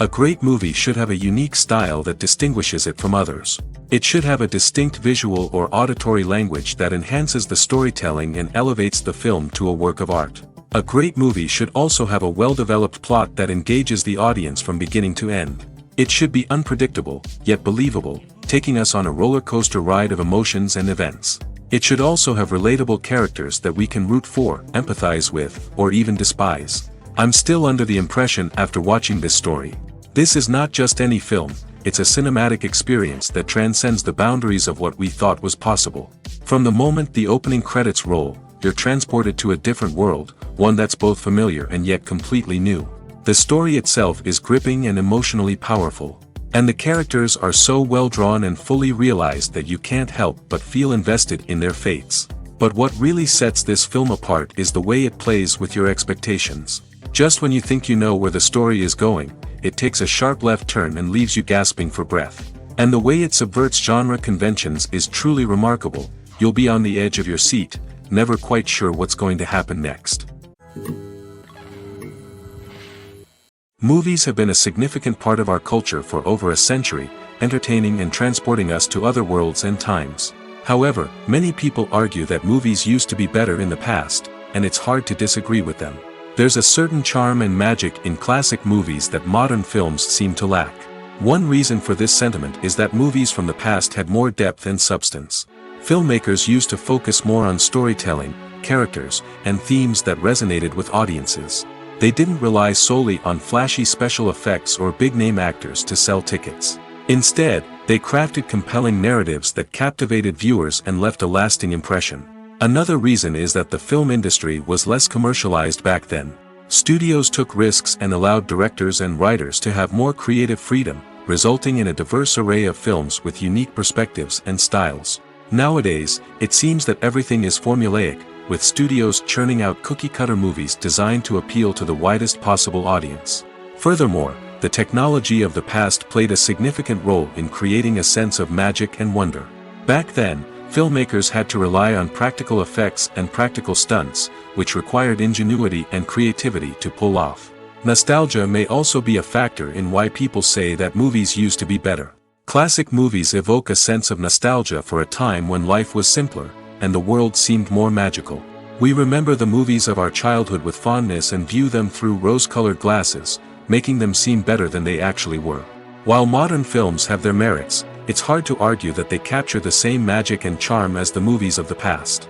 A great movie should have a unique style that distinguishes it from others. It should have a distinct visual or auditory language that enhances the storytelling and elevates the film to a work of art. A great movie should also have a well-developed plot that engages the audience from beginning to end. It should be unpredictable, yet believable, taking us on a roller coaster ride of emotions and events. It should also have relatable characters that we can root for, empathize with, or even despise. I'm still under the impression after watching this story. This is not just any film, it's a cinematic experience that transcends the boundaries of what we thought was possible. From the moment the opening credits roll, you're transported to a different world, one that's both familiar and yet completely new. The story itself is gripping and emotionally powerful. And the characters are so well drawn and fully realized that you can't help but feel invested in their fates. But what really sets this film apart is the way it plays with your expectations. Just when you think you know where the story is going, it takes a sharp left turn and leaves you gasping for breath. And the way it subverts genre conventions is truly remarkable. You'll be on the edge of your seat, never quite sure what's going to happen next. Movies have been a significant part of our culture for over a century, entertaining and transporting us to other worlds and times. However, many people argue that movies used to be better in the past, and it's hard to disagree with them. There's a certain charm and magic in classic movies that modern films seem to lack. One reason for this sentiment is that movies from the past had more depth and substance. Filmmakers used to focus more on storytelling, characters, and themes that resonated with audiences. They didn't rely solely on flashy special effects or big-name actors to sell tickets. Instead, they crafted compelling narratives that captivated viewers and left a lasting impression. Another reason is that the film industry was less commercialized back then. Studios took risks and allowed directors and writers to have more creative freedom, resulting in a diverse array of films with unique perspectives and styles. Nowadays, it seems that everything is formulaic, with studios churning out cookie-cutter movies designed to appeal to the widest possible audience. Furthermore, the technology of the past played a significant role in creating a sense of magic and wonder. Back then, filmmakers had to rely on practical effects and practical stunts, which required ingenuity and creativity to pull off. Nostalgia may also be a factor in why people say that movies used to be better. Classic movies evoke a sense of nostalgia for a time when life was simpler, and the world seemed more magical. We remember the movies of our childhood with fondness and view them through rose-colored glasses, making them seem better than they actually were. While modern films have their merits, it's hard to argue that they capture the same magic and charm as the movies of the past.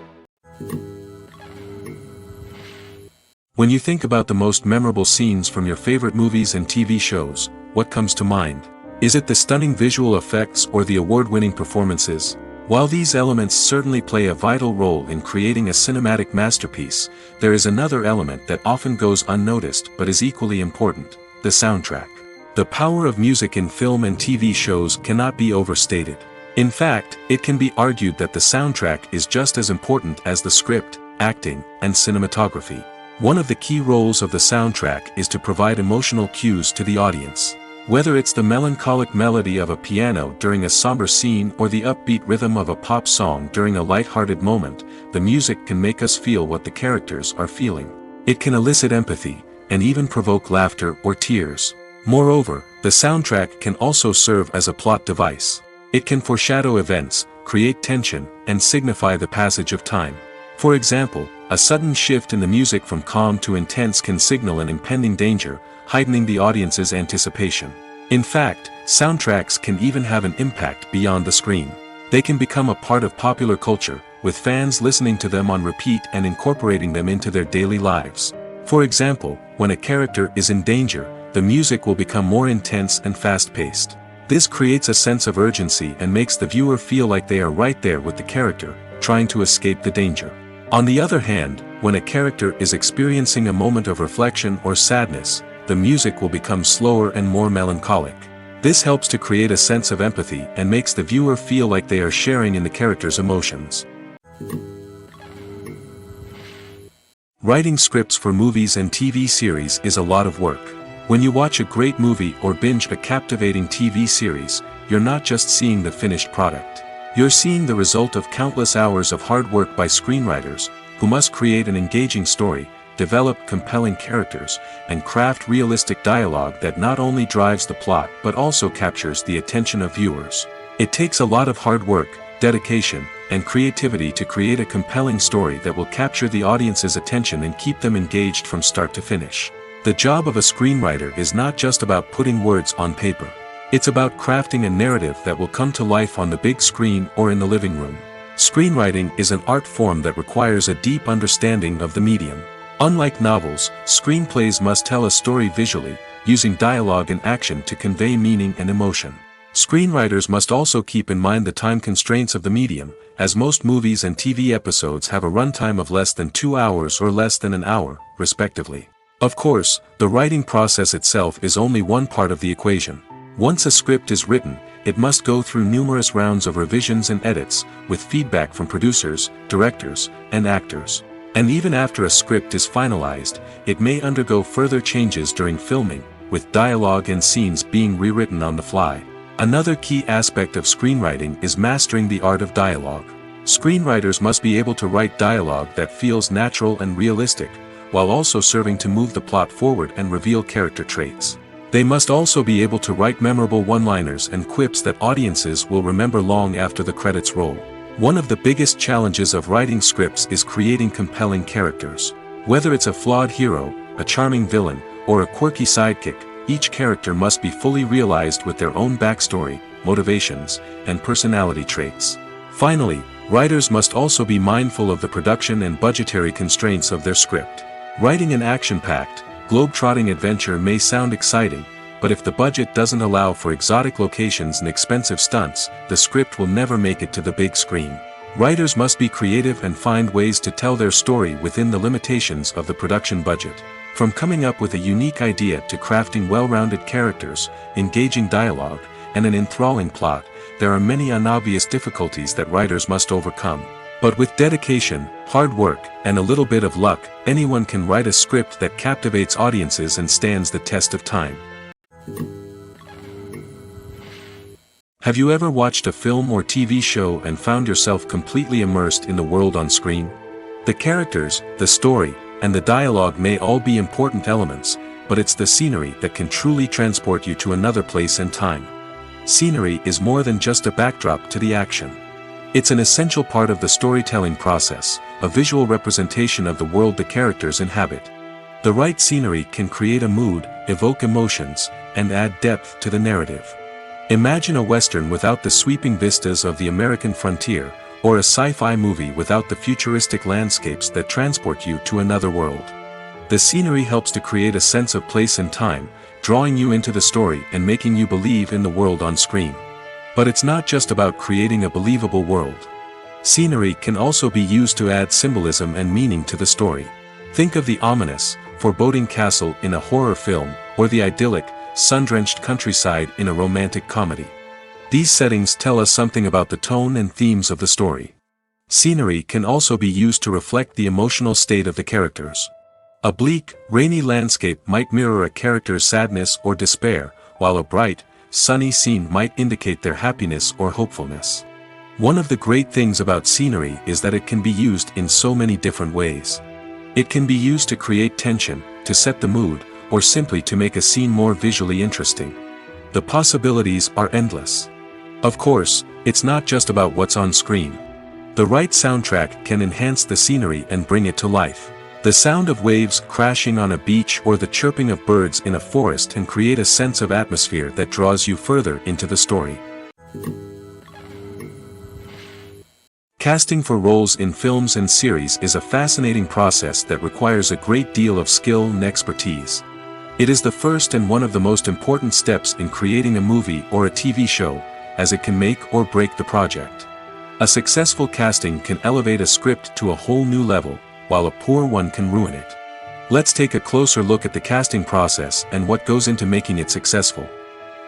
When you think about the most memorable scenes from your favorite movies and TV shows, what comes to mind? Is it the stunning visual effects or the award-winning performances? While these elements certainly play a vital role in creating a cinematic masterpiece, there is another element that often goes unnoticed but is equally important: the soundtrack. The power of music in film and TV shows cannot be overstated. In fact, it can be argued that the soundtrack is just as important as the script, acting, and cinematography. One of the key roles of the soundtrack is to provide emotional cues to the audience. Whether it's the melancholic melody of a piano during a somber scene or the upbeat rhythm of a pop song during a light-hearted moment, the music can make us feel what the characters are feeling. It can elicit empathy, and even provoke laughter or tears. Moreover, the soundtrack can also serve as a plot device. It can foreshadow events, create tension, and signify the passage of time. For example, a sudden shift in the music from calm to intense can signal an impending danger, heightening the audience's anticipation. In fact, soundtracks can even have an impact beyond the screen. They can become a part of popular culture, with fans listening to them on repeat and incorporating them into their daily lives. For example, when a character is in danger, the music will become more intense and fast-paced. This creates a sense of urgency and makes the viewer feel like they are right there with the character, trying to escape the danger. On the other hand, when a character is experiencing a moment of reflection or sadness, the music will become slower and more melancholic. This helps to create a sense of empathy and makes the viewer feel like they are sharing in the character's emotions. Writing scripts for movies and TV series is a lot of work. When you watch a great movie or binge a captivating TV series, you're not just seeing the finished product. You're seeing the result of countless hours of hard work by screenwriters, who must create an engaging story, develop compelling characters, and craft realistic dialogue that not only drives the plot but also captures the attention of viewers. It takes a lot of hard work, dedication, and creativity to create a compelling story that will capture the audience's attention and keep them engaged from start to finish. The job of a screenwriter is not just about putting words on paper. It's about crafting a narrative that will come to life on the big screen or in the living room. Screenwriting is an art form that requires a deep understanding of the medium. Unlike novels, screenplays must tell a story visually, using dialogue and action to convey meaning and emotion. Screenwriters must also keep in mind the time constraints of the medium, as most movies and TV episodes have a runtime of less than 2 hours or less than an hour, respectively. Of course, the writing process itself is only one part of the equation. Once a script is written, it must go through numerous rounds of revisions and edits, with feedback from producers, directors, and actors. And even after a script is finalized, it may undergo further changes during filming, with dialogue and scenes being rewritten on the fly. Another key aspect of screenwriting is mastering the art of dialogue. Screenwriters must be able to write dialogue that feels natural and realistic, while also serving to move the plot forward and reveal character traits. They must also be able to write memorable one-liners and quips that audiences will remember long after the credits roll. One of the biggest challenges of writing scripts is creating compelling characters. Whether it's a flawed hero, a charming villain, or a quirky sidekick, each character must be fully realized with their own backstory, motivations, and personality traits. Finally, writers must also be mindful of the production and budgetary constraints of their script. Writing an action-packed, globe-trotting adventure may sound exciting, but if the budget doesn't allow for exotic locations and expensive stunts, the script will never make it to the big screen. Writers must be creative and find ways to tell their story within the limitations of the production budget. From coming up with a unique idea to crafting well-rounded characters, engaging dialogue, and an enthralling plot, there are many unobvious difficulties that writers must overcome. But with dedication, hard work, and a little bit of luck, anyone can write a script that captivates audiences and stands the test of time. Have you ever watched a film or TV show and found yourself completely immersed in the world on screen? The characters, the story, and the dialogue may all be important elements, but it's the scenery that can truly transport you to another place and time. Scenery is more than just a backdrop to the action. It's an essential part of the storytelling process, a visual representation of the world the characters inhabit. The right scenery can create a mood, evoke emotions, and add depth to the narrative. Imagine a Western without the sweeping vistas of the American frontier, or a sci-fi movie without the futuristic landscapes that transport you to another world. The scenery helps to create a sense of place and time, drawing you into the story and making you believe in the world on screen. But it's not just about creating a believable world. Scenery can also be used to add symbolism and meaning to the story. Think of the ominous, foreboding castle in a horror film, or the idyllic, sun-drenched countryside in a romantic comedy. These settings tell us something about the tone and themes of the story. Scenery can also be used to reflect the emotional state of the characters. A bleak, rainy landscape might mirror a character's sadness or despair, while a bright, sunny scene might indicate their happiness or hopefulness. One of the great things about scenery is that it can be used in so many different ways. It can be used to create tension, to set the mood, or simply to make a scene more visually interesting. The possibilities are endless. Of course, it's not just about what's on screen. The right soundtrack can enhance the scenery and bring it to life. The sound of waves crashing on a beach or the chirping of birds in a forest can create a sense of atmosphere that draws you further into the story. Casting for roles in films and series is a fascinating process that requires a great deal of skill and expertise. It is the first and one of the most important steps in creating a movie or a TV show, as it can make or break the project. A successful casting can elevate a script to a whole new level, while a poor one can ruin it. Let's take a closer look at the casting process and what goes into making it successful.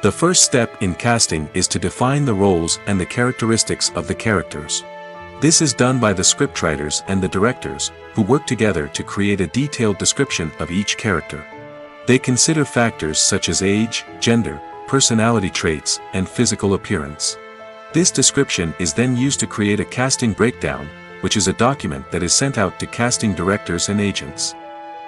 The first step in casting is to define the roles and the characteristics of the characters. This is done by the scriptwriters and the directors, who work together to create a detailed description of each character. They consider factors such as age, gender, personality traits, and physical appearance. This description is then used to create a casting breakdown, which is a document that is sent out to casting directors and agents.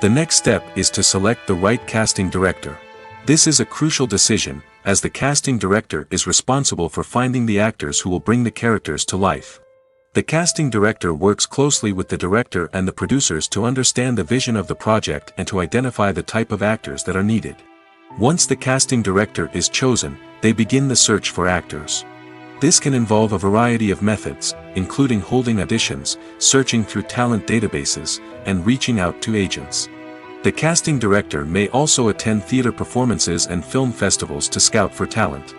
The next step is to select the right casting director. This is a crucial decision, as the casting director is responsible for finding the actors who will bring the characters to life. The casting director works closely with the director and the producers to understand the vision of the project and to identify the type of actors that are needed. Once the casting director is chosen, they begin the search for actors. This can involve a variety of methods, including holding auditions, searching through talent databases, and reaching out to agents. The casting director may also attend theater performances and film festivals to scout for talent.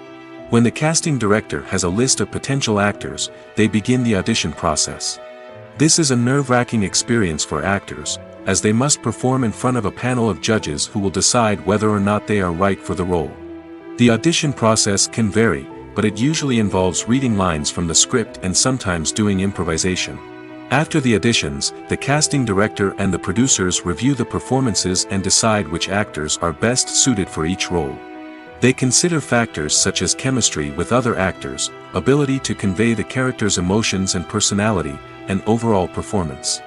When the casting director has a list of potential actors, they begin the audition process. This is a nerve-wracking experience for actors, as they must perform in front of a panel of judges who will decide whether or not they are right for the role. The audition process can vary, but it usually involves reading lines from the script and sometimes doing improvisation. After the auditions, the casting director and the producers review the performances and decide which actors are best suited for each role. They consider factors such as chemistry with other actors, ability to convey the character's emotions and personality, and overall performance.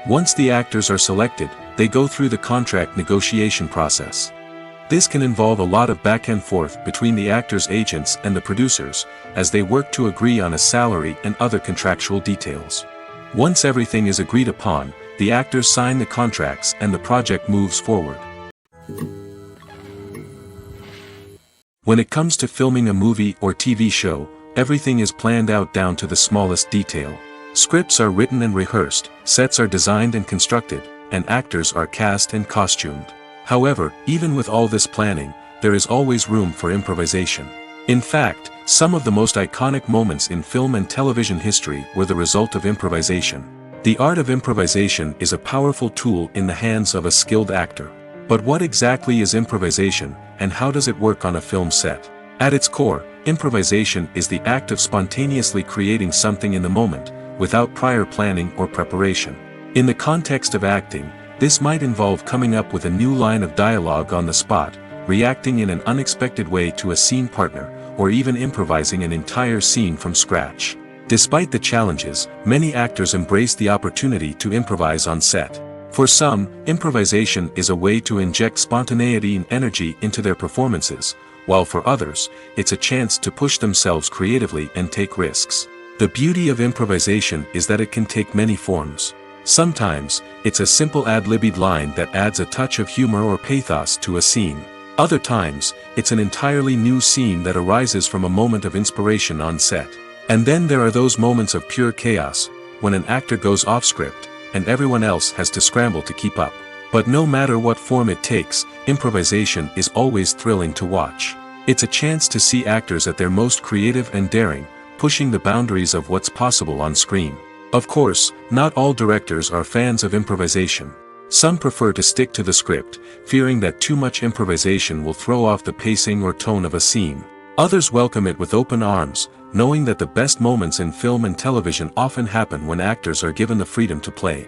Once the actors are selected, they go through the contract negotiation process. This can involve a lot of back and forth between the actors' agents and the producers, as they work to agree on a salary and other contractual details. Once everything is agreed upon, the actors sign the contracts and the project moves forward. When it comes to filming a movie or TV show, everything is planned out down to the smallest detail. Scripts are written and rehearsed, sets are designed and constructed, and actors are cast and costumed. However, even with all this planning, there is always room for improvisation. In fact, some of the most iconic moments in film and television history were the result of improvisation. The art of improvisation is a powerful tool in the hands of a skilled actor. But what exactly is improvisation, and how does it work on a film set? At its core, improvisation is the act of spontaneously creating something in the moment, without prior planning or preparation. In the context of acting, this might involve coming up with a new line of dialogue on the spot, reacting in an unexpected way to a scene partner, or even improvising an entire scene from scratch. Despite the challenges, many actors embrace the opportunity to improvise on set. For some, improvisation is a way to inject spontaneity and energy into their performances, while for others, it's a chance to push themselves creatively and take risks. The beauty of improvisation is that it can take many forms. Sometimes, it's a simple ad-libbed line that adds a touch of humor or pathos to a scene. Other times, it's an entirely new scene that arises from a moment of inspiration on set. And then there are those moments of pure chaos, when an actor goes off script, and everyone else has to scramble to keep up. But no matter what form it takes, improvisation is always thrilling to watch. It's a chance to see actors at their most creative and daring, pushing the boundaries of what's possible on screen. Of course, not all directors are fans of improvisation. Some prefer to stick to the script, fearing that too much improvisation will throw off the pacing or tone of a scene. Others welcome it with open arms, knowing that the best moments in film and television often happen when actors are given the freedom to play.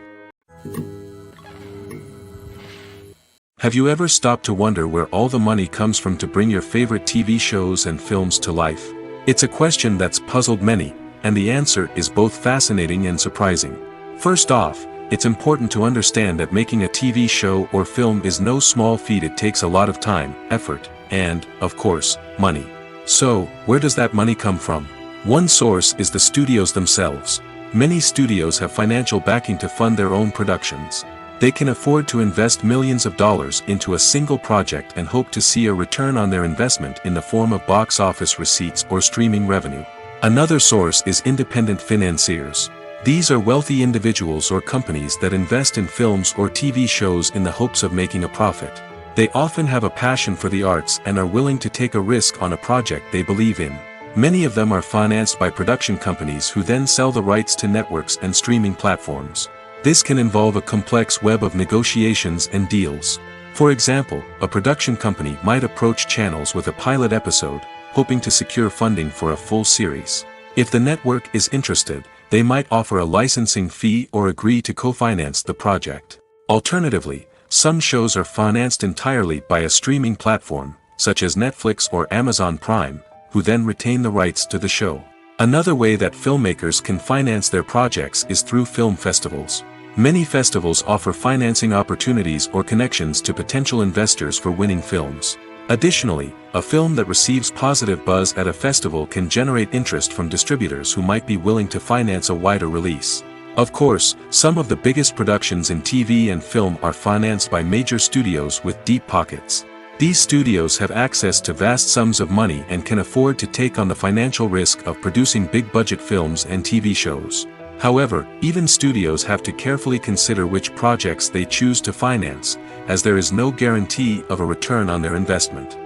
Have you ever stopped to wonder where all the money comes from to bring your favorite TV shows and films to life? It's a question that's puzzled many, and the answer is both fascinating and surprising. First off, it's important to understand that making a TV show or film is no small feat. It takes a lot of time, effort, and, of course, money. So, where does that money come from? One source is the studios themselves. Many studios have financial backing to fund their own productions. They can afford to invest millions of dollars into a single project and hope to see a return on their investment in the form of box office receipts or streaming revenue. Another source is independent financiers. These are wealthy individuals or companies that invest in films or TV shows in the hopes of making a profit. They often have a passion for the arts and are willing to take a risk on a project they believe in. Many of them are financed by production companies who then sell the rights to networks and streaming platforms. This can involve a complex web of negotiations and deals. For example, a production company might approach channels with a pilot episode, hoping to secure funding for a full series. If the network is interested, they might offer a licensing fee or agree to co-finance the project. Alternatively, some shows are financed entirely by a streaming platform, such as Netflix or Amazon Prime, who then retain the rights to the show. Another way that filmmakers can finance their projects is through film festivals. Many festivals offer financing opportunities or connections to potential investors for winning films. Additionally, a film that receives positive buzz at a festival can generate interest from distributors who might be willing to finance a wider release. Of course, some of the biggest productions in TV and film are financed by major studios with deep pockets. These studios have access to vast sums of money and can afford to take on the financial risk of producing big-budget films and TV shows. However, even studios have to carefully consider which projects they choose to finance, as there is no guarantee of a return on their investment.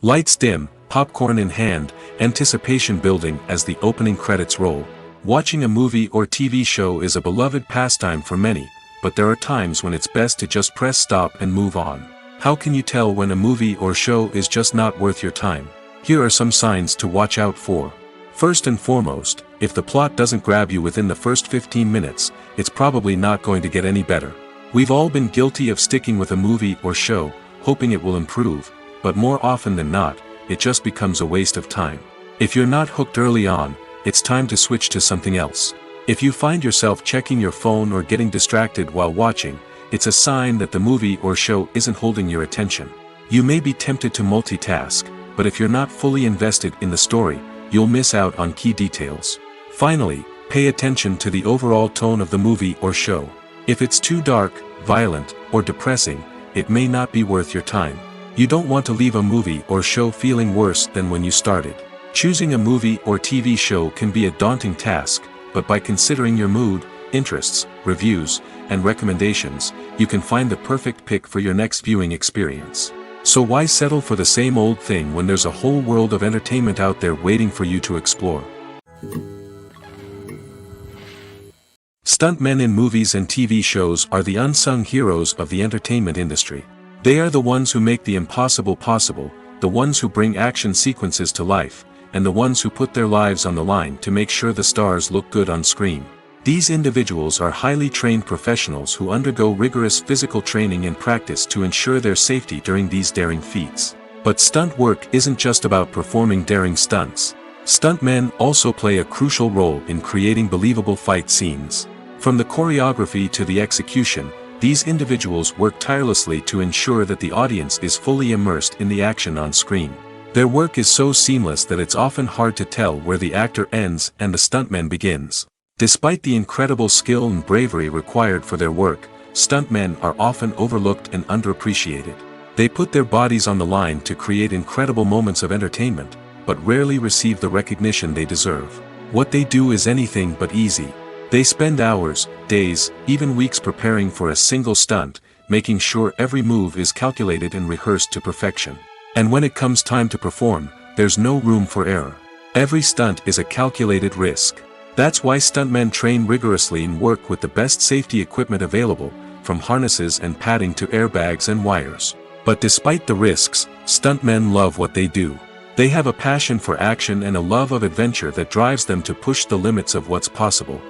Lights dim, popcorn in hand, anticipation building as the opening credits roll. Watching a movie or TV show is a beloved pastime for many, but there are times when it's best to just press stop and move on. How can you tell when a movie or show is just not worth your time? Here are some signs to watch out for. First and foremost, if the plot doesn't grab you within the first 15 minutes, it's probably not going to get any better. We've all been guilty of sticking with a movie or show, hoping it will improve, but more often than not, it just becomes a waste of time. If you're not hooked early on, it's time to switch to something else. If you find yourself checking your phone or getting distracted while watching, it's a sign that the movie or show isn't holding your attention. You may be tempted to multitask, but if you're not fully invested in the story, you'll miss out on key details. Finally, pay attention to the overall tone of the movie or show. If it's too dark, violent, or depressing, it may not be worth your time. You don't want to leave a movie or show feeling worse than when you started. Choosing a movie or TV show can be a daunting task, but by considering your mood, interests, reviews, and recommendations, you can find the perfect pick for your next viewing experience. So why settle for the same old thing when there's a whole world of entertainment out there waiting for you to explore? Stuntmen in movies and TV shows are the unsung heroes of the entertainment industry. They are the ones who make the impossible possible, the ones who bring action sequences to life, and the ones who put their lives on the line to make sure the stars look good on screen. These individuals are highly trained professionals who undergo rigorous physical training and practice to ensure their safety during these daring feats. But stunt work isn't just about performing daring stunts. Stuntmen also play a crucial role in creating believable fight scenes. From the choreography to the execution, these individuals work tirelessly to ensure that the audience is fully immersed in the action on screen. Their work is so seamless that it's often hard to tell where the actor ends and the stuntman begins. Despite the incredible skill and bravery required for their work, stuntmen are often overlooked and underappreciated. They put their bodies on the line to create incredible moments of entertainment, but rarely receive the recognition they deserve. What they do is anything but easy. They spend hours, days, even weeks preparing for a single stunt, making sure every move is calculated and rehearsed to perfection. And when it comes time to perform, there's no room for error. Every stunt is a calculated risk. That's why stuntmen train rigorously and work with the best safety equipment available, from harnesses and padding to airbags and wires. But despite the risks, stuntmen love what they do. They have a passion for action and a love of adventure that drives them to push the limits of what's possible.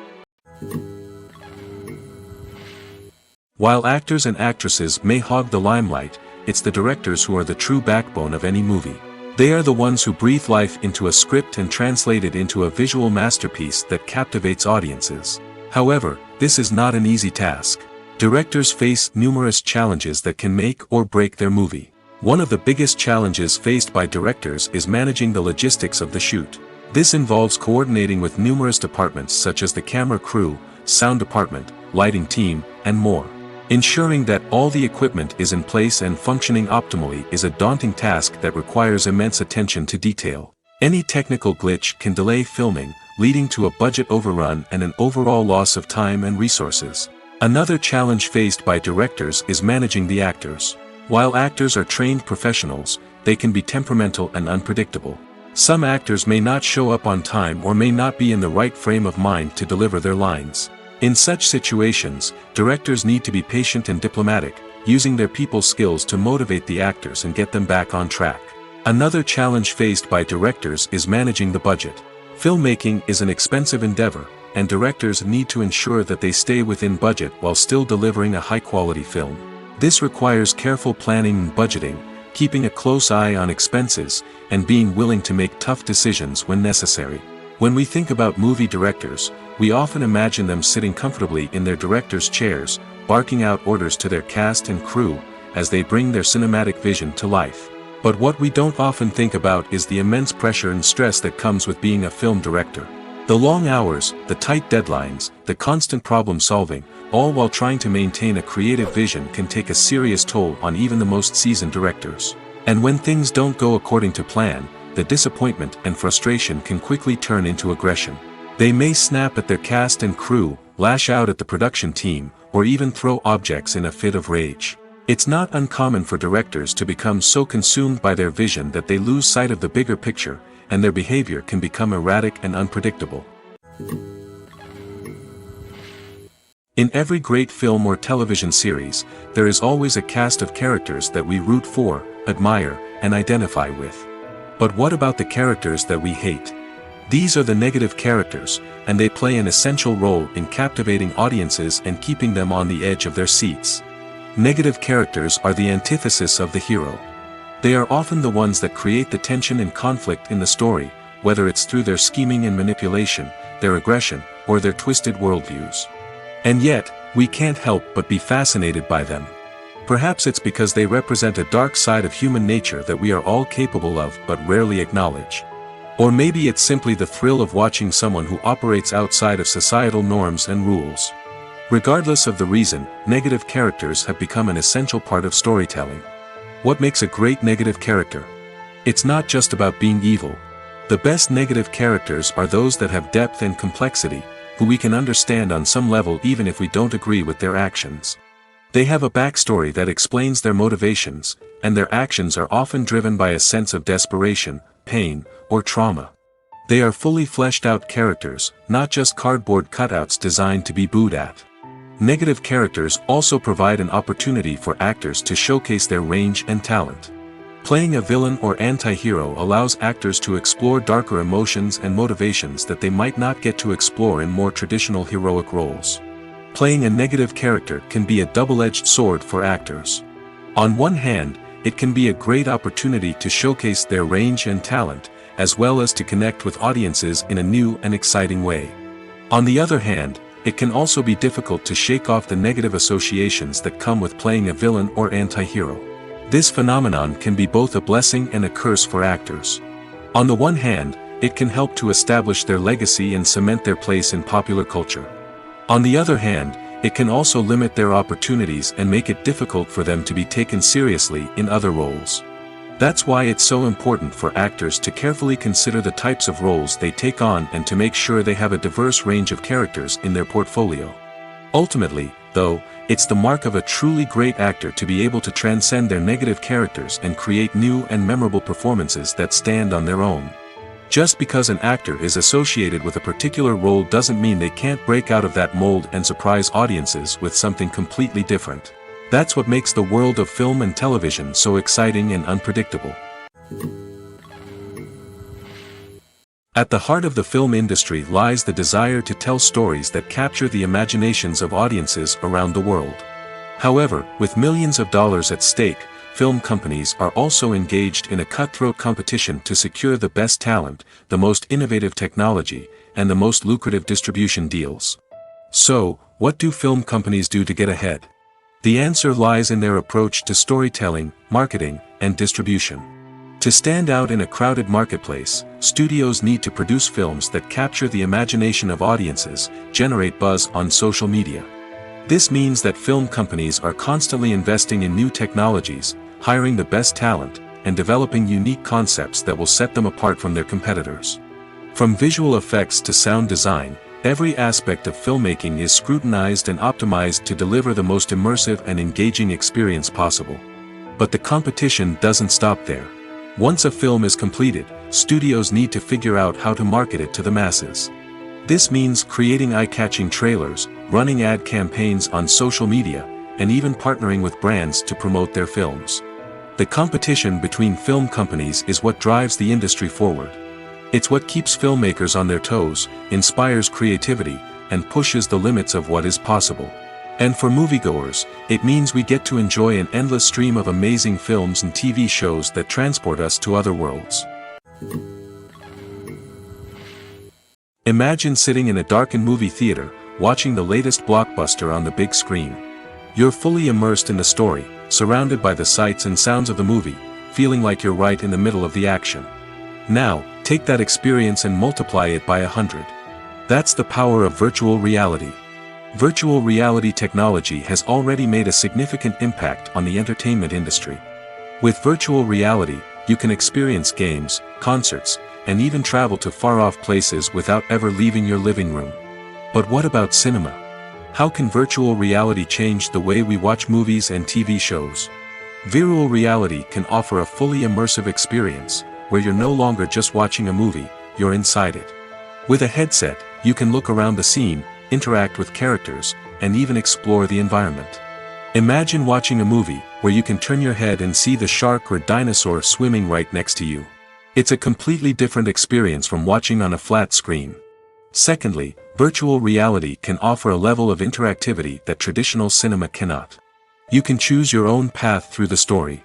While actors and actresses may hog the limelight, it's the directors who are the true backbone of any movie. They are the ones who breathe life into a script and translate it into a visual masterpiece that captivates audiences. However, this is not an easy task. Directors face numerous challenges that can make or break their movie. One of the biggest challenges faced by directors is managing the logistics of the shoot. This involves coordinating with numerous departments such as the camera crew, sound department, lighting team, and more. Ensuring that all the equipment is in place and functioning optimally is a daunting task that requires immense attention to detail. Any technical glitch can delay filming, leading to a budget overrun and an overall loss of time and resources. Another challenge faced by directors is managing the actors. While actors are trained professionals, they can be temperamental and unpredictable. Some actors may not show up on time or may not be in the right frame of mind to deliver their lines. In such situations, directors need to be patient and diplomatic, using their people skills to motivate the actors and get them back on track. Another challenge faced by directors is managing the budget. Filmmaking is an expensive endeavor, and directors need to ensure that they stay within budget while still delivering a high-quality film. This requires careful planning and budgeting, keeping a close eye on expenses, and being willing to make tough decisions when necessary. When we think about movie directors, we often imagine them sitting comfortably in their director's chairs, barking out orders to their cast and crew, as they bring their cinematic vision to life. But what we don't often think about is the immense pressure and stress that comes with being a film director. The long hours, the tight deadlines, the constant problem solving, all while trying to maintain a creative vision can take a serious toll on even the most seasoned directors. And when things don't go according to plan, the disappointment and frustration can quickly turn into aggression. They may snap at their cast and crew, lash out at the production team, or even throw objects in a fit of rage. It's not uncommon for directors to become so consumed by their vision that they lose sight of the bigger picture, and their behavior can become erratic and unpredictable. In every great film or television series, there is always a cast of characters that we root for, admire, and identify with. But what about the characters that we hate? These are the negative characters, and they play an essential role in captivating audiences and keeping them on the edge of their seats. Negative characters are the antithesis of the hero. They are often the ones that create the tension and conflict in the story, whether it's through their scheming and manipulation, their aggression, or their twisted worldviews. And yet, we can't help but be fascinated by them. Perhaps it's because they represent a dark side of human nature that we are all capable of but rarely acknowledge. Or maybe it's simply the thrill of watching someone who operates outside of societal norms and rules. Regardless of the reason, negative characters have become an essential part of storytelling. What makes a great negative character? It's not just about being evil. The best negative characters are those that have depth and complexity, who we can understand on some level even if we don't agree with their actions. They have a backstory that explains their motivations, and their actions are often driven by a sense of desperation, pain, or trauma. They are fully fleshed out characters, not just cardboard cutouts designed to be booed at. Negative characters also provide an opportunity for actors to showcase their range and talent. Playing a villain or anti-hero allows actors to explore darker emotions and motivations that they might not get to explore in more traditional heroic roles. Playing a negative character can be a double-edged sword for actors. On one hand, it can be a great opportunity to showcase their range and talent, as well as to connect with audiences in a new and exciting way. On the other hand, it can also be difficult to shake off the negative associations that come with playing a villain or anti-hero. This phenomenon can be both a blessing and a curse for actors. On the one hand, it can help to establish their legacy and cement their place in popular culture. On the other hand, it can also limit their opportunities and make it difficult for them to be taken seriously in other roles. That's why it's so important for actors to carefully consider the types of roles they take on and to make sure they have a diverse range of characters in their portfolio. Ultimately, though, it's the mark of a truly great actor to be able to transcend their negative characters and create new and memorable performances that stand on their own. Just because an actor is associated with a particular role doesn't mean they can't break out of that mold and surprise audiences with something completely different. That's what makes the world of film and television so exciting and unpredictable. At the heart of the film industry lies the desire to tell stories that capture the imaginations of audiences around the world. However, with millions of dollars at stake, film companies are also engaged in a cutthroat competition to secure the best talent, the most innovative technology, and the most lucrative distribution deals. So, what do film companies do to get ahead? The answer lies in their approach to storytelling, marketing, and distribution. To stand out in a crowded marketplace, studios need to produce films that capture the imagination of audiences, generate buzz on social media. This means that film companies are constantly investing in new technologies, hiring the best talent, and developing unique concepts that will set them apart from their competitors. From visual effects to sound design, every aspect of filmmaking is scrutinized and optimized to deliver the most immersive and engaging experience possible. But the competition doesn't stop there. Once a film is completed, studios need to figure out how to market it to the masses. This means creating eye-catching trailers, running ad campaigns on social media, and even partnering with brands to promote their films. The competition between film companies is what drives the industry forward. It's what keeps filmmakers on their toes, inspires creativity, and pushes the limits of what is possible. And for moviegoers, it means we get to enjoy an endless stream of amazing films and TV shows that transport us to other worlds. Imagine sitting in a darkened movie theater, watching the latest blockbuster on the big screen. You're fully immersed in the story, surrounded by the sights and sounds of the movie, feeling like you're right in the middle of the action. Now, take that experience and multiply it by 100. That's the power of virtual reality. Virtual reality technology has already made a significant impact on the entertainment industry. With virtual reality, you can experience games, concerts, and even travel to far-off places without ever leaving your living room. But what about cinema? How can virtual reality change the way we watch movies and TV shows? Virtual reality can offer a fully immersive experience, where you're no longer just watching a movie, you're inside it. With a headset, you can look around the scene, interact with characters, and even explore the environment. Imagine watching a movie where you can turn your head and see the shark or dinosaur swimming right next to you. It's a completely different experience from watching on a flat screen. Secondly, virtual reality can offer a level of interactivity that traditional cinema cannot. You can choose your own path through the story.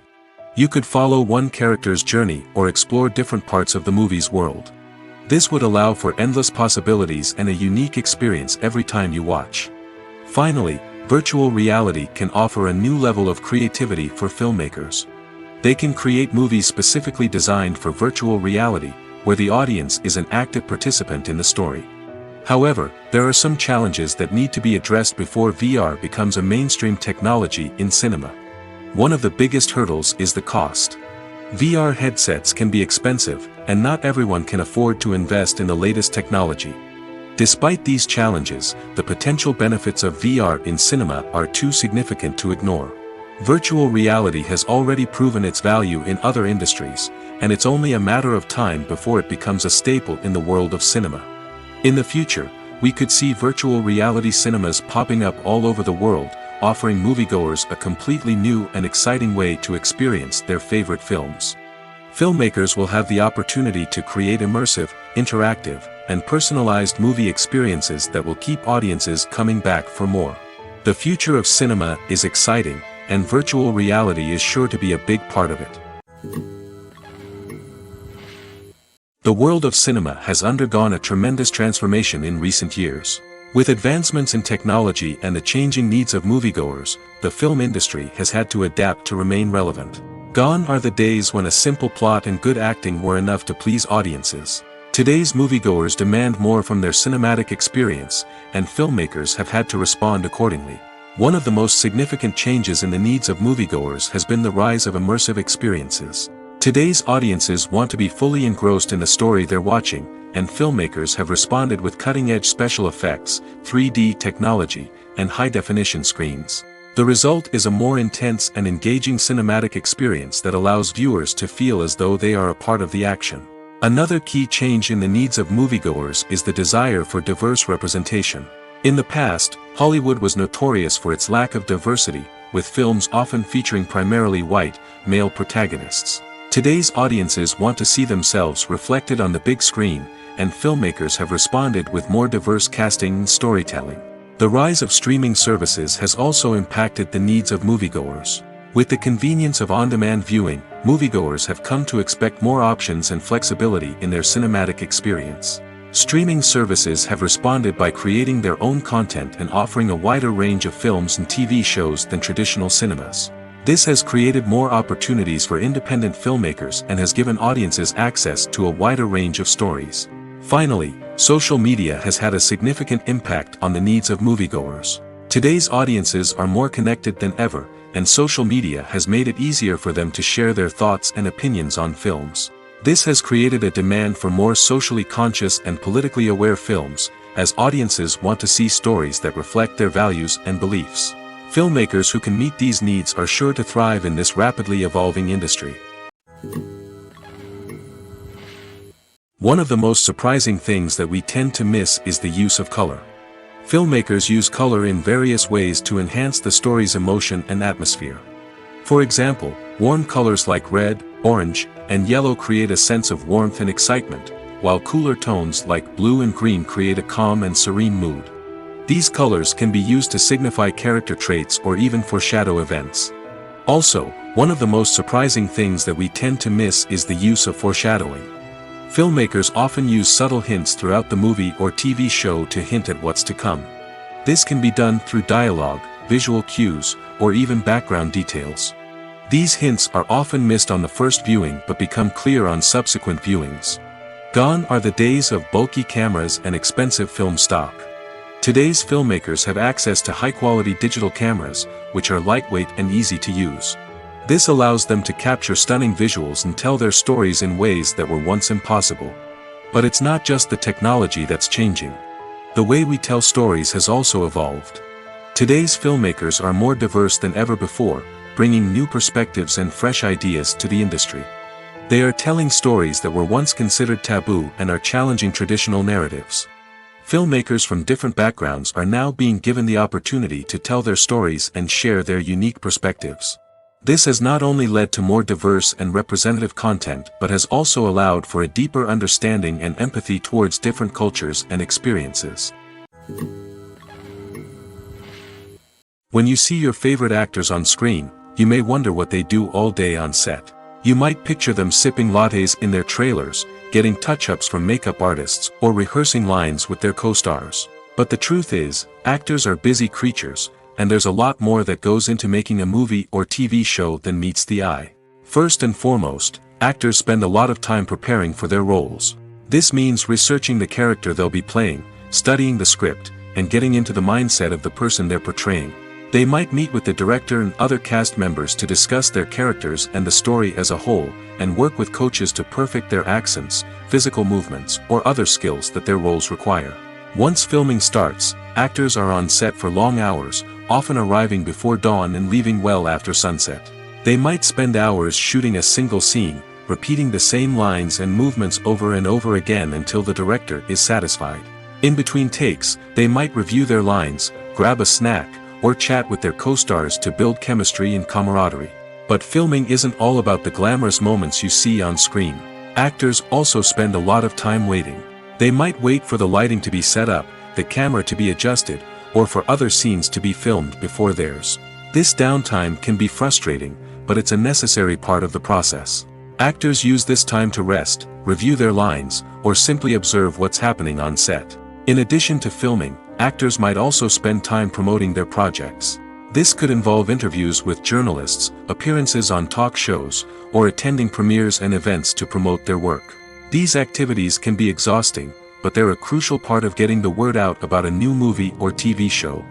You could follow one character's journey or explore different parts of the movie's world. This would allow for endless possibilities and a unique experience every time you watch. Finally, virtual reality can offer a new level of creativity for filmmakers. They can create movies specifically designed for virtual reality, where the audience is an active participant in the story. However, there are some challenges that need to be addressed before VR becomes a mainstream technology in cinema. One of the biggest hurdles is the cost. VR headsets can be expensive, and not everyone can afford to invest in the latest technology. Despite these challenges, the potential benefits of VR in cinema are too significant to ignore. Virtual reality has already proven its value in other industries, and it's only a matter of time before it becomes a staple in the world of cinema. In the future, we could see virtual reality cinemas popping up all over the world, offering moviegoers a completely new and exciting way to experience their favorite films. Filmmakers will have the opportunity to create immersive, interactive, and personalized movie experiences that will keep audiences coming back for more. The future of cinema is exciting, and virtual reality is sure to be a big part of it. The world of cinema has undergone a tremendous transformation in recent years. With advancements in technology and the changing needs of moviegoers, the film industry has had to adapt to remain relevant. Gone are the days when a simple plot and good acting were enough to please audiences. Today's moviegoers demand more from their cinematic experience, and filmmakers have had to respond accordingly. One of the most significant changes in the needs of moviegoers has been the rise of immersive experiences. Today's audiences want to be fully engrossed in the story they're watching, and filmmakers have responded with cutting-edge special effects, 3D technology, and high-definition screens. The result is a more intense and engaging cinematic experience that allows viewers to feel as though they are a part of the action. Another key change in the needs of moviegoers is the desire for diverse representation. In the past, Hollywood was notorious for its lack of diversity, with films often featuring primarily white, male protagonists. Today's audiences want to see themselves reflected on the big screen, and filmmakers have responded with more diverse casting and storytelling. The rise of streaming services has also impacted the needs of moviegoers. With the convenience of on-demand viewing, moviegoers have come to expect more options and flexibility in their cinematic experience. Streaming services have responded by creating their own content and offering a wider range of films and TV shows than traditional cinemas. This has created more opportunities for independent filmmakers and has given audiences access to a wider range of stories. Finally, social media has had a significant impact on the needs of moviegoers. Today's audiences are more connected than ever, and social media has made it easier for them to share their thoughts and opinions on films. This has created a demand for more socially conscious and politically aware films, as audiences want to see stories that reflect their values and beliefs. Filmmakers who can meet these needs are sure to thrive in this rapidly evolving industry. One of the most surprising things that we tend to miss is the use of color. Filmmakers use color in various ways to enhance the story's emotion and atmosphere. For example, warm colors like red, orange, and yellow create a sense of warmth and excitement, while cooler tones like blue and green create a calm and serene mood. These colors can be used to signify character traits or even foreshadow events. Also, one of the most surprising things that we tend to miss is the use of foreshadowing. Filmmakers often use subtle hints throughout the movie or TV show to hint at what's to come. This can be done through dialogue, visual cues, or even background details. These hints are often missed on the first viewing but become clear on subsequent viewings. Gone are the days of bulky cameras and expensive film stock. Today's filmmakers have access to high-quality digital cameras, which are lightweight and easy to use. This allows them to capture stunning visuals and tell their stories in ways that were once impossible. But it's not just the technology that's changing. The way we tell stories has also evolved. Today's filmmakers are more diverse than ever before, bringing new perspectives and fresh ideas to the industry. They are telling stories that were once considered taboo and are challenging traditional narratives. Filmmakers from different backgrounds are now being given the opportunity to tell their stories and share their unique perspectives. This has not only led to more diverse and representative content but has also allowed for a deeper understanding and empathy towards different cultures and experiences. When you see your favorite actors on screen, you may wonder what they do all day on set. You might picture them sipping lattes in their trailers, getting touch-ups from makeup artists, or rehearsing lines with their co-stars. But the truth is, actors are busy creatures, and there's a lot more that goes into making a movie or TV show than meets the eye. First and foremost, actors spend a lot of time preparing for their roles. This means researching the character they'll be playing, studying the script, and getting into the mindset of the person they're portraying. They might meet with the director and other cast members to discuss their characters and the story as a whole, and work with coaches to perfect their accents, physical movements, or other skills that their roles require. Once filming starts, actors are on set for long hours, often arriving before dawn and leaving well after sunset. They might spend hours shooting a single scene, repeating the same lines and movements over and over again until the director is satisfied. In between takes, they might review their lines, grab a snack, or chat with their co-stars to build chemistry and camaraderie. But filming isn't all about the glamorous moments you see on screen. Actors also spend a lot of time waiting. They might wait for the lighting to be set up, the camera to be adjusted, or for other scenes to be filmed before theirs. This downtime can be frustrating, but it's a necessary part of the process. Actors use this time to rest, review their lines, or simply observe what's happening on set. In addition to filming, actors might also spend time promoting their projects. This could involve interviews with journalists, appearances on talk shows, or attending premieres and events to promote their work. These activities can be exhausting, but they're a crucial part of getting the word out about a new movie or TV show.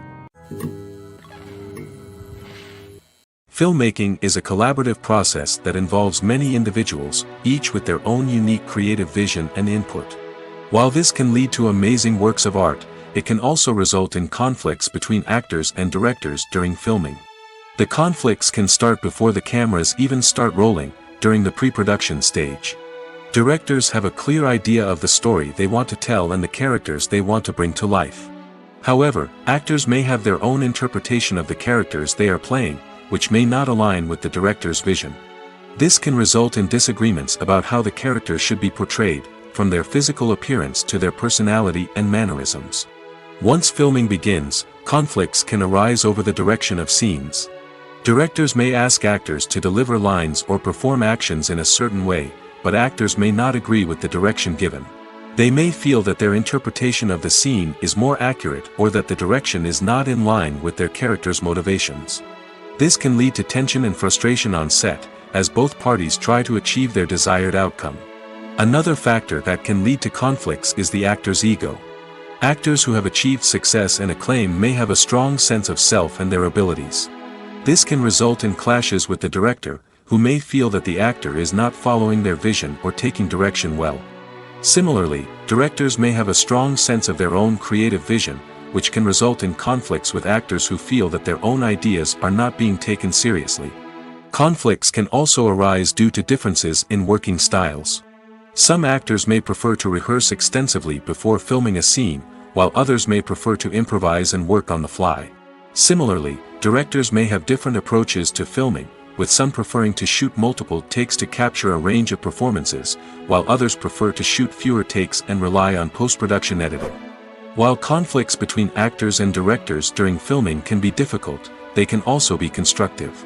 Filmmaking is a collaborative process that involves many individuals, each with their own unique creative vision and input. While this can lead to amazing works of art, it can also result in conflicts between actors and directors during filming. The conflicts can start before the cameras even start rolling, during the pre-production stage. Directors have a clear idea of the story they want to tell and the characters they want to bring to life. However, actors may have their own interpretation of the characters they are playing, which may not align with the director's vision. This can result in disagreements about how the characters should be portrayed, from their physical appearance to their personality and mannerisms. Once filming begins, conflicts can arise over the direction of scenes. Directors may ask actors to deliver lines or perform actions in a certain way, but actors may not agree with the direction given. They may feel that their interpretation of the scene is more accurate or that the direction is not in line with their character's motivations. This can lead to tension and frustration on set, as both parties try to achieve their desired outcome. Another factor that can lead to conflicts is the actor's ego. Actors who have achieved success and acclaim may have a strong sense of self and their abilities. This can result in clashes with the director, who may feel that the actor is not following their vision or taking direction well. Similarly, directors may have a strong sense of their own creative vision, which can result in conflicts with actors who feel that their own ideas are not being taken seriously. Conflicts can also arise due to differences in working styles. Some actors may prefer to rehearse extensively before filming a scene, while others may prefer to improvise and work on the fly. Similarly, directors may have different approaches to filming, with some preferring to shoot multiple takes to capture a range of performances, while others prefer to shoot fewer takes and rely on post-production editing. While conflicts between actors and directors during filming can be difficult, they can also be constructive.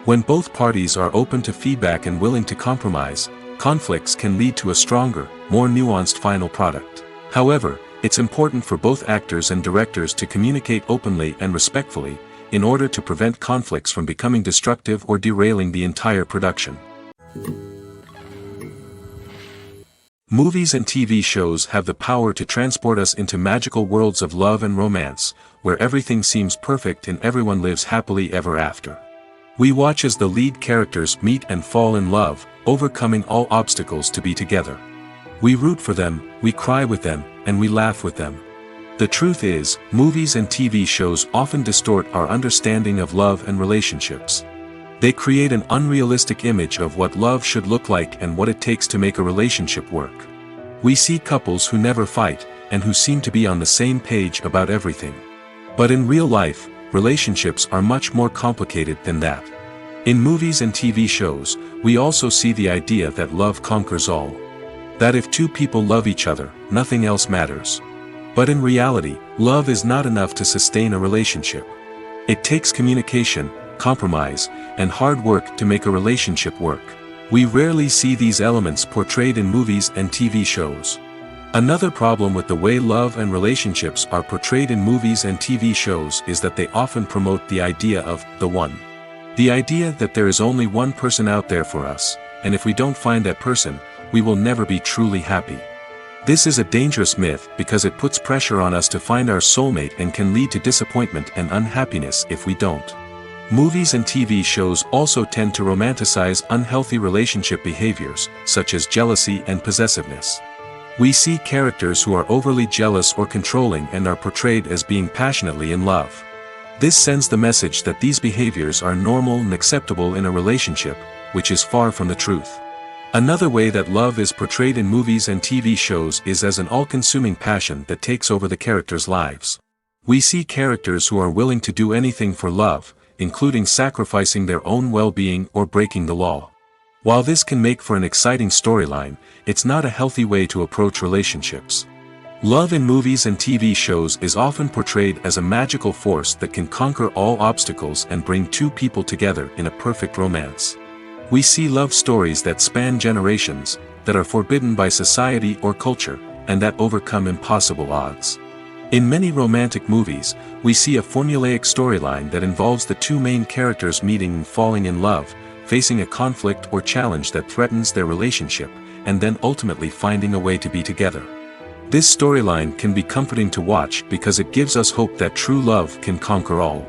When both parties are open to feedback and willing to compromise, conflicts can lead to a stronger, more nuanced final product. However, it's important for both actors and directors to communicate openly and respectfully, in order to prevent conflicts from becoming destructive or derailing the entire production. Movies and TV shows have the power to transport us into magical worlds of love and romance, where everything seems perfect and everyone lives happily ever after. We watch as the lead characters meet and fall in love, overcoming all obstacles to be together. We root for them, we cry with them, and we laugh with them. The truth is, movies and TV shows often distort our understanding of love and relationships. They create an unrealistic image of what love should look like and what it takes to make a relationship work. We see couples who never fight, and who seem to be on the same page about everything. But in real life, relationships are much more complicated than that. In movies and TV shows, we also see the idea that love conquers all. That if two people love each other, nothing else matters. But in reality, love is not enough to sustain a relationship. It takes communication, compromise, and hard work to make a relationship work. We rarely see these elements portrayed in movies and TV shows. Another problem with the way love and relationships are portrayed in movies and TV shows is that they often promote the idea of the one. The idea that there is only one person out there for us, and if we don't find that person, we will never be truly happy. This is a dangerous myth because it puts pressure on us to find our soulmate and can lead to disappointment and unhappiness if we don't. Movies and TV shows also tend to romanticize unhealthy relationship behaviors, such as jealousy and possessiveness. We see characters who are overly jealous or controlling and are portrayed as being passionately in love. This sends the message that these behaviors are normal and acceptable in a relationship, which is far from the truth. Another way that love is portrayed in movies and TV shows is as an all-consuming passion that takes over the characters' lives. We see characters who are willing to do anything for love, including sacrificing their own well-being or breaking the law. While this can make for an exciting storyline, it's not a healthy way to approach relationships. Love in movies and TV shows is often portrayed as a magical force that can conquer all obstacles and bring two people together in a perfect romance. We see love stories that span generations, that are forbidden by society or culture, and that overcome impossible odds. In many romantic movies, we see a formulaic storyline that involves the two main characters meeting and falling in love, facing a conflict or challenge that threatens their relationship, and then ultimately finding a way to be together. This storyline can be comforting to watch because it gives us hope that true love can conquer all.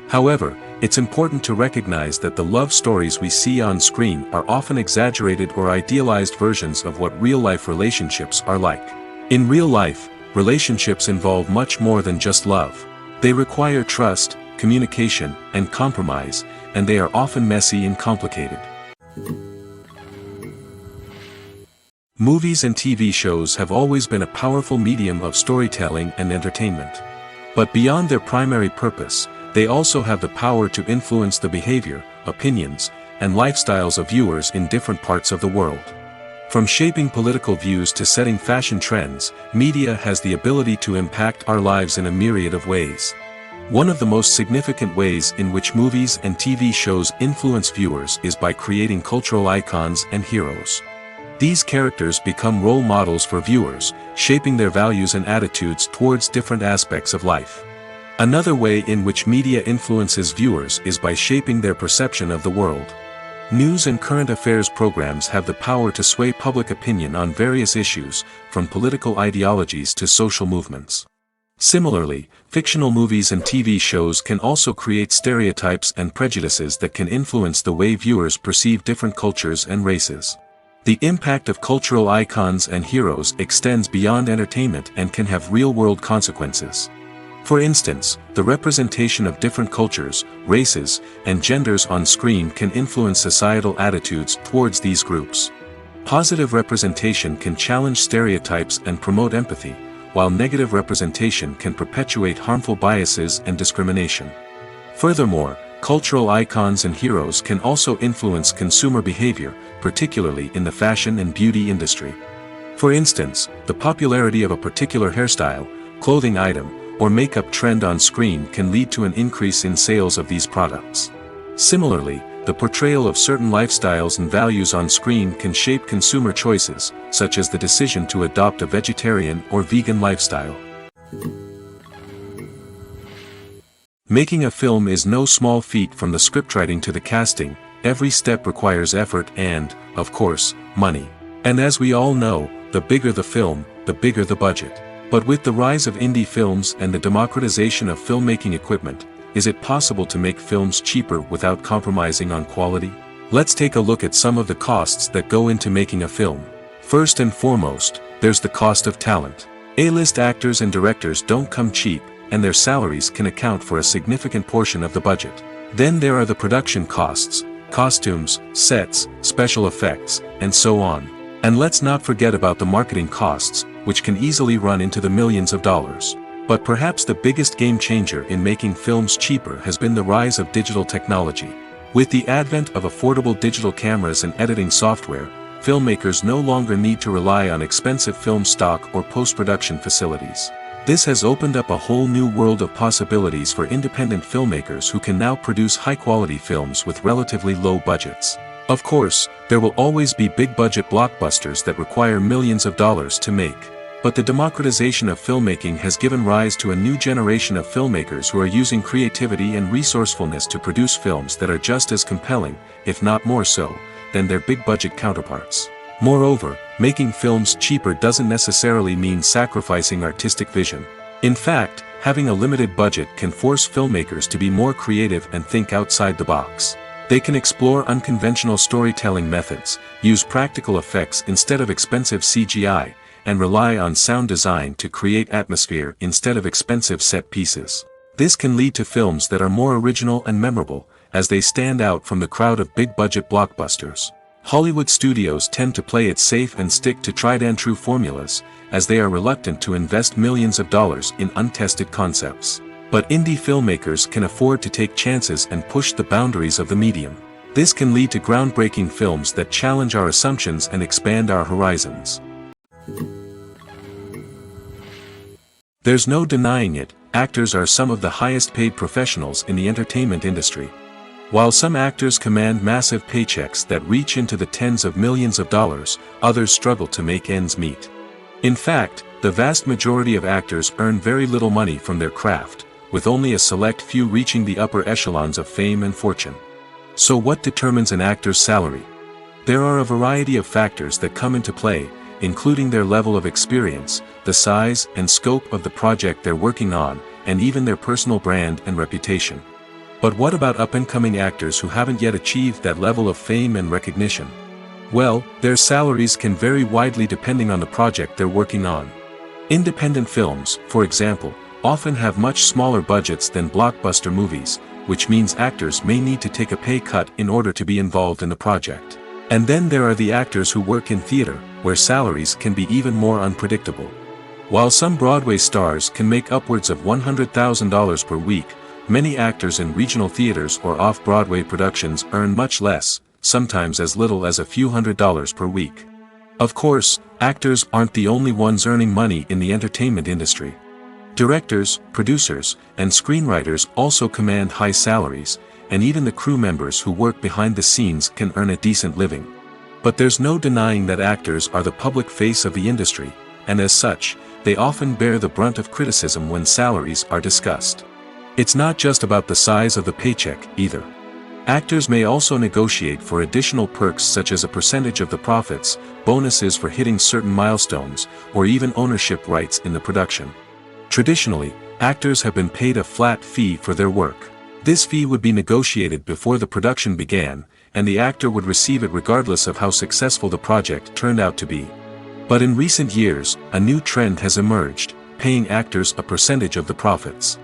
However, it's important to recognize that the love stories we see on screen are often exaggerated or idealized versions of what real-life relationships are like. In real life, relationships involve much more than just love. They require trust, communication, and compromise, and they are often messy and complicated. Movies and TV shows have always been a powerful medium of storytelling and entertainment. But beyond their primary purpose, they also have the power to influence the behavior, opinions, and lifestyles of viewers in different parts of the world. From shaping political views to setting fashion trends, media has the ability to impact our lives in a myriad of ways. One of the most significant ways in which movies and TV shows influence viewers is by creating cultural icons and heroes. These characters become role models for viewers, shaping their values and attitudes towards different aspects of life. Another way in which media influences viewers is by shaping their perception of the world. News and current affairs programs have the power to sway public opinion on various issues, from political ideologies to social movements. Similarly, fictional movies and TV shows can also create stereotypes and prejudices that can influence the way viewers perceive different cultures and races. The impact of cultural icons and heroes extends beyond entertainment and can have real-world consequences. For instance, the representation of different cultures, races, and genders on screen can influence societal attitudes towards these groups. Positive representation can challenge stereotypes and promote empathy, while negative representation can perpetuate harmful biases and discrimination. Furthermore, cultural icons and heroes can also influence consumer behavior, particularly in the fashion and beauty industry. For instance, the popularity of a particular hairstyle, clothing item, or makeup trend on screen can lead to an increase in sales of these products. Similarly, the portrayal of certain lifestyles and values on screen can shape consumer choices, such as the decision to adopt a vegetarian or vegan lifestyle. Making a film is no small feat. From the scriptwriting to the casting, every step requires effort and, of course, money. And as we all know, the bigger the film, the bigger the budget. But with the rise of indie films and the democratization of filmmaking equipment, is it possible to make films cheaper without compromising on quality? Let's take a look at some of the costs that go into making a film. First and foremost, there's the cost of talent. A-list actors and directors don't come cheap, and their salaries can account for a significant portion of the budget. Then there are the production costs, costumes, sets, special effects, and so on. And let's not forget about the marketing costs, which can easily run into the millions of dollars. But perhaps the biggest game changer in making films cheaper has been the rise of digital technology. With the advent of affordable digital cameras and editing software, filmmakers no longer need to rely on expensive film stock or post-production facilities. This has opened up a whole new world of possibilities for independent filmmakers who can now produce high-quality films with relatively low budgets. Of course, there will always be big-budget blockbusters that require millions of dollars to make. But the democratization of filmmaking has given rise to a new generation of filmmakers who are using creativity and resourcefulness to produce films that are just as compelling, if not more so, than their big-budget counterparts. Moreover, making films cheaper doesn't necessarily mean sacrificing artistic vision. In fact, having a limited budget can force filmmakers to be more creative and think outside the box. They can explore unconventional storytelling methods, use practical effects instead of expensive CGI, and rely on sound design to create atmosphere instead of expensive set pieces. This can lead to films that are more original and memorable, as they stand out from the crowd of big-budget blockbusters. Hollywood studios tend to play it safe and stick to tried-and-true formulas, as they are reluctant to invest millions of dollars in untested concepts. But indie filmmakers can afford to take chances and push the boundaries of the medium. This can lead to groundbreaking films that challenge our assumptions and expand our horizons. There's no denying it, actors are some of the highest-paid professionals in the entertainment industry. While some actors command massive paychecks that reach into the tens of millions of dollars, others struggle to make ends meet. In fact, the vast majority of actors earn very little money from their craft, with only a select few reaching the upper echelons of fame and fortune. So what determines an actor's salary? There are a variety of factors that come into play, including their level of experience, the size and scope of the project they're working on, and even their personal brand and reputation. But what about up-and-coming actors who haven't yet achieved that level of fame and recognition? Well, their salaries can vary widely depending on the project they're working on. Independent films, for example, often have much smaller budgets than blockbuster movies, which means actors may need to take a pay cut in order to be involved in the project. And then there are the actors who work in theater, where salaries can be even more unpredictable. While some Broadway stars can make upwards of $100,000 per week, many actors in regional theaters or off-Broadway productions earn much less, sometimes as little as a few $100s per week. Of course, actors aren't the only ones earning money in the entertainment industry. Directors, producers, and screenwriters also command high salaries, and even the crew members who work behind the scenes can earn a decent living. But there's no denying that actors are the public face of the industry, and as such, they often bear the brunt of criticism when salaries are discussed. It's not just about the size of the paycheck, either. Actors may also negotiate for additional perks such as a percentage of the profits, bonuses for hitting certain milestones, or even ownership rights in the production. Traditionally, actors have been paid a flat fee for their work. This fee would be negotiated before the production began, and the actor would receive it regardless of how successful the project turned out to be. But in recent years, a new trend has emerged, paying actors a percentage of the profits.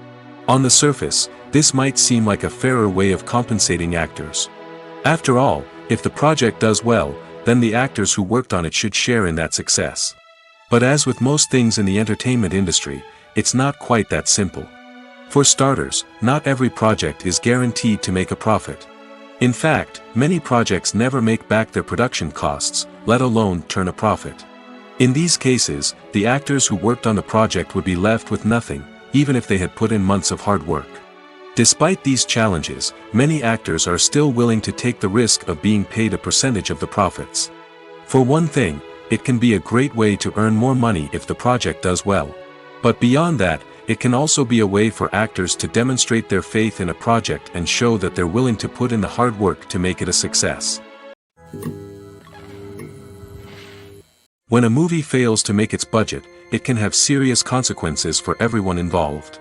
On the surface, this might seem like a fairer way of compensating actors. After all, if the project does well, then the actors who worked on it should share in that success. But as with most things in the entertainment industry, it's not quite that simple. For starters, not every project is guaranteed to make a profit. In fact, many projects never make back their production costs, let alone turn a profit. In these cases, the actors who worked on the project would be left with nothing, even if they had put in months of hard work. Despite these challenges, many actors are still willing to take the risk of being paid a percentage of the profits. For one thing, it can be a great way to earn more money if the project does well. But beyond that, it can also be a way for actors to demonstrate their faith in a project and show that they're willing to put in the hard work to make it a success. When a movie fails to make its budget, it can have serious consequences for everyone involved.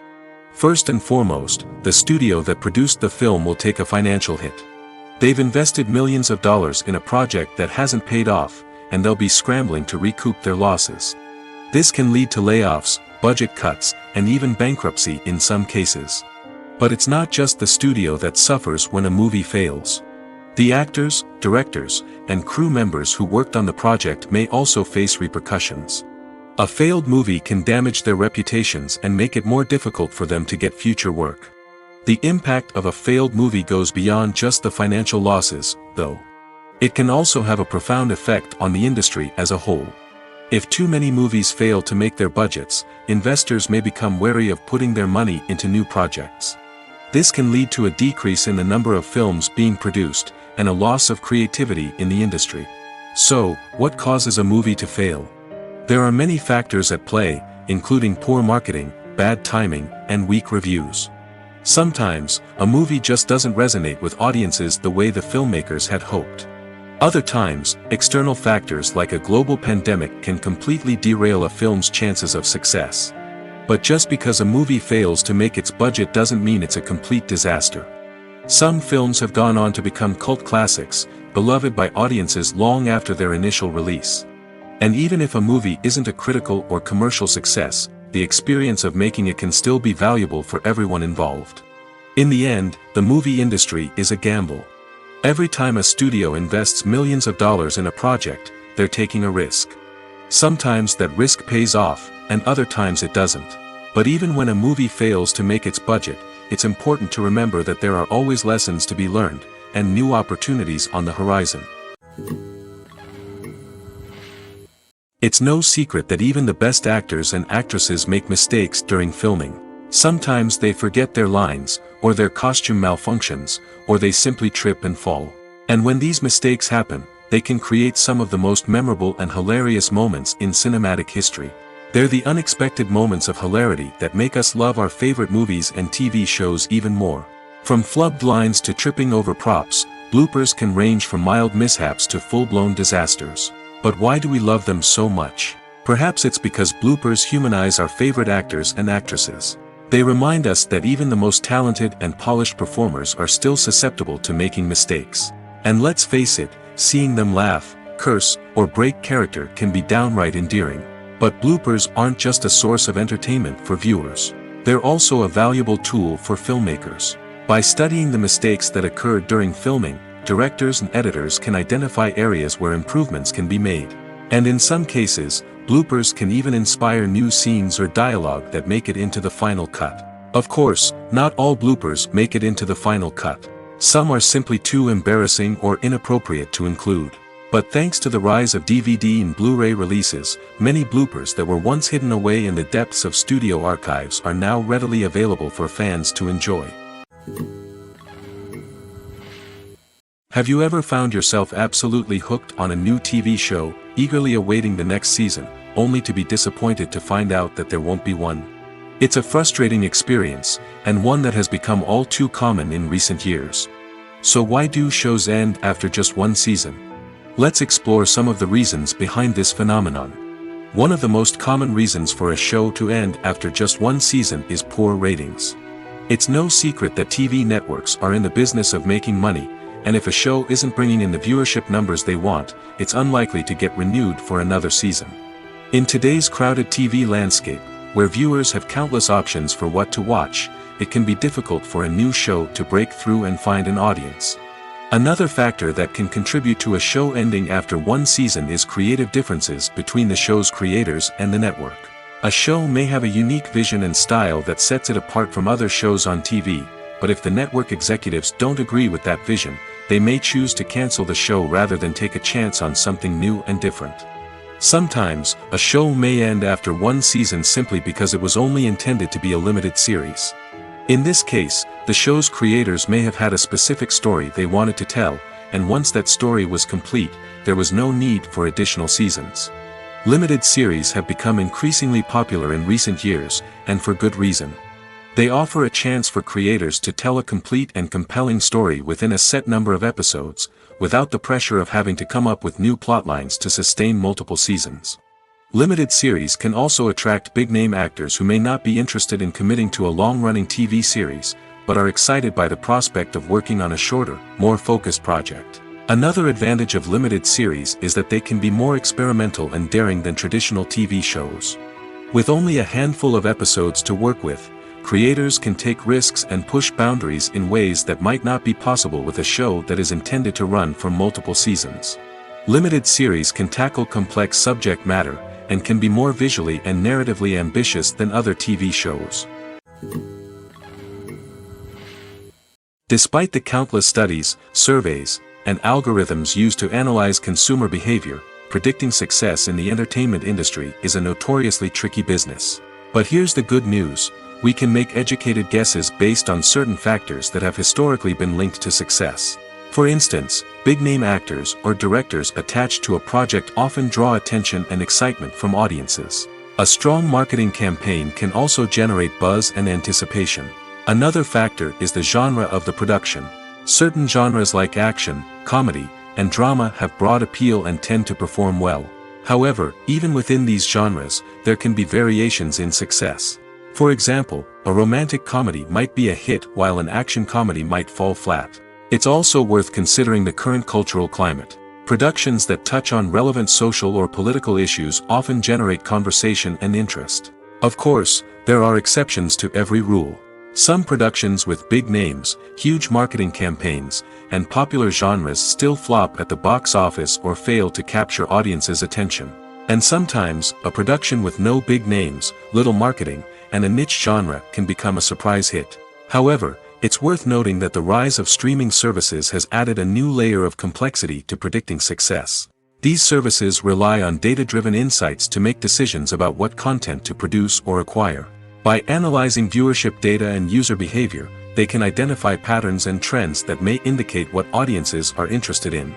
First and foremost, the studio that produced the film will take a financial hit. They've invested millions of dollars in a project that hasn't paid off, and they'll be scrambling to recoup their losses. This can lead to layoffs, budget cuts, and even bankruptcy in some cases. But it's not just the studio that suffers when a movie fails. The actors, directors, and crew members who worked on the project may also face repercussions. A failed movie can damage their reputations and make it more difficult for them to get future work. The impact of a failed movie goes beyond just the financial losses, though. It can also have a profound effect on the industry as a whole. If too many movies fail to make their budgets, investors may become wary of putting their money into new projects. This can lead to a decrease in the number of films being produced, and a loss of creativity in the industry. So, what causes a movie to fail? There are many factors at play, including poor marketing, bad timing, and weak reviews. Sometimes, a movie just doesn't resonate with audiences the way the filmmakers had hoped. Other times, external factors like a global pandemic can completely derail a film's chances of success. But just because a movie fails to make its budget doesn't mean it's a complete disaster. Some films have gone on to become cult classics, beloved by audiences long after their initial release. And even if a movie isn't a critical or commercial success, the experience of making it can still be valuable for everyone involved. In the end, the movie industry is a gamble. Every time a studio invests millions of dollars in a project, they're taking a risk. Sometimes that risk pays off, and other times it doesn't. But even when a movie fails to make its budget, it's important to remember that there are always lessons to be learned, and new opportunities on the horizon. It's no secret that even the best actors and actresses make mistakes during filming. Sometimes they forget their lines, or their costume malfunctions, or they simply trip and fall. And when these mistakes happen, they can create some of the most memorable and hilarious moments in cinematic history. They're the unexpected moments of hilarity that make us love our favorite movies and TV shows even more. From flubbed lines to tripping over props, bloopers can range from mild mishaps to full-blown disasters. But why do we love them so much? Perhaps it's because bloopers humanize our favorite actors and actresses. They remind us that even the most talented and polished performers are still susceptible to making mistakes. And let's face it, seeing them laugh, curse, or break character can be downright endearing. But bloopers aren't just a source of entertainment for viewers. They're also a valuable tool for filmmakers. By studying the mistakes that occurred during filming, directors and editors can identify areas where improvements can be made. And in some cases, bloopers can even inspire new scenes or dialogue that make it into the final cut. Of course, not all bloopers make it into the final cut. Some are simply too embarrassing or inappropriate to include. But thanks to the rise of DVD and Blu-ray releases, many bloopers that were once hidden away in the depths of studio archives are now readily available for fans to enjoy. Have you ever found yourself absolutely hooked on a new TV show, eagerly awaiting the next season, only to be disappointed to find out that there won't be one? It's a frustrating experience, and one that has become all too common in recent years. So why do shows end after just one season? Let's explore some of the reasons behind this phenomenon. One of the most common reasons for a show to end after just one season is poor ratings. It's no secret that TV networks are in the business of making money, and if a show isn't bringing in the viewership numbers they want, it's unlikely to get renewed for another season. In today's crowded TV landscape, where viewers have countless options for what to watch, it can be difficult for a new show to break through and find an audience. Another factor that can contribute to a show ending after one season is creative differences between the show's creators and the network. A show may have a unique vision and style that sets it apart from other shows on TV, but if the network executives don't agree with that vision, they may choose to cancel the show rather than take a chance on something new and different. Sometimes, a show may end after one season simply because it was only intended to be a limited series. In this case, the show's creators may have had a specific story they wanted to tell, and once that story was complete, there was no need for additional seasons. Limited series have become increasingly popular in recent years, and for good reason. They offer a chance for creators to tell a complete and compelling story within a set number of episodes, without the pressure of having to come up with new plotlines to sustain multiple seasons. Limited series can also attract big-name actors who may not be interested in committing to a long-running TV series, but are excited by the prospect of working on a shorter, more focused project. Another advantage of limited series is that they can be more experimental and daring than traditional TV shows. With only a handful of episodes to work with, creators can take risks and push boundaries in ways that might not be possible with a show that is intended to run for multiple seasons. Limited series can tackle complex subject matter, and can be more visually and narratively ambitious than other TV shows. Despite the countless studies, surveys, and algorithms used to analyze consumer behavior, predicting success in the entertainment industry is a notoriously tricky business. But here's the good news: we can make educated guesses based on certain factors that have historically been linked to success. For instance, big-name actors or directors attached to a project often draw attention and excitement from audiences. A strong marketing campaign can also generate buzz and anticipation. Another factor is the genre of the production. Certain genres like action, comedy, and drama have broad appeal and tend to perform well. However, even within these genres, there can be variations in success. For example, a romantic comedy might be a hit while an action comedy might fall flat. It's also worth considering the current cultural climate. Productions that touch on relevant social or political issues often generate conversation and interest. Of course, there are exceptions to every rule. Some productions with big names, huge marketing campaigns, and popular genres still flop at the box office or fail to capture audiences' attention. And sometimes, a production with no big names, little marketing, and a niche genre can become a surprise hit. However, it's worth noting that the rise of streaming services has added a new layer of complexity to predicting success. These services rely on data-driven insights to make decisions about what content to produce or acquire. By analyzing viewership data and user behavior, they can identify patterns and trends that may indicate what audiences are interested in.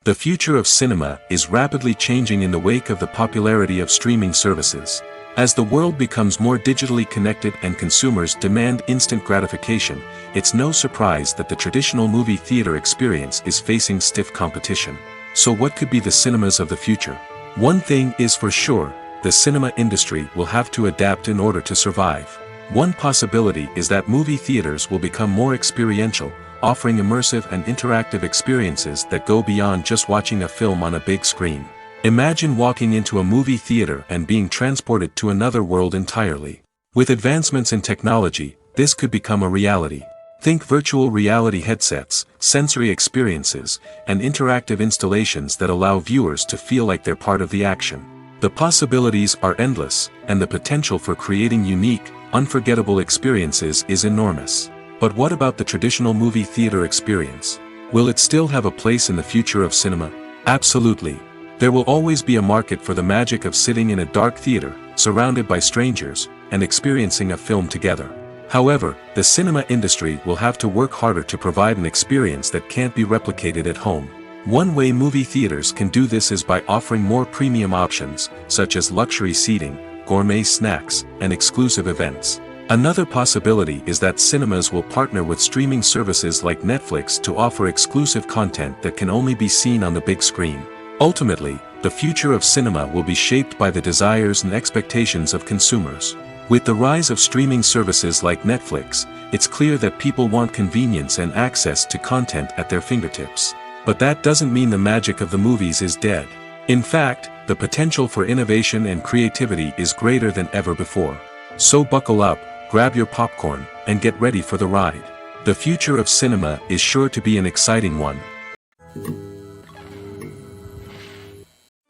The future of cinema is rapidly changing in the wake of the popularity of streaming services. As the world becomes more digitally connected and consumers demand instant gratification, it's no surprise that the traditional movie theater experience is facing stiff competition. So what could be the cinemas of the future? One thing is for sure: the cinema industry will have to adapt in order to survive. One possibility is that movie theaters will become more experiential, offering immersive and interactive experiences that go beyond just watching a film on a big screen. Imagine walking into a movie theater and being transported to another world entirely. With advancements in technology, this could become a reality. Think virtual reality headsets, sensory experiences, and interactive installations that allow viewers to feel like they're part of the action. The possibilities are endless, and the potential for creating unique, unforgettable experiences is enormous. But what about the traditional movie theater experience? Will it still have a place in the future of cinema? Absolutely. There will always be a market for the magic of sitting in a dark theater, surrounded by strangers, and experiencing a film together. However, the cinema industry will have to work harder to provide an experience that can't be replicated at home. One way movie theaters can do this is by offering more premium options, such as luxury seating, gourmet snacks, and exclusive events. Another possibility is that cinemas will partner with streaming services like Netflix to offer exclusive content that can only be seen on the big screen. Ultimately, the future of cinema will be shaped by the desires and expectations of consumers. With the rise of streaming services like Netflix, it's clear that people want convenience and access to content at their fingertips. But that doesn't mean the magic of the movies is dead. In fact, the potential for innovation and creativity is greater than ever before. So buckle up, grab your popcorn, and get ready for the ride. The future of cinema is sure to be an exciting one.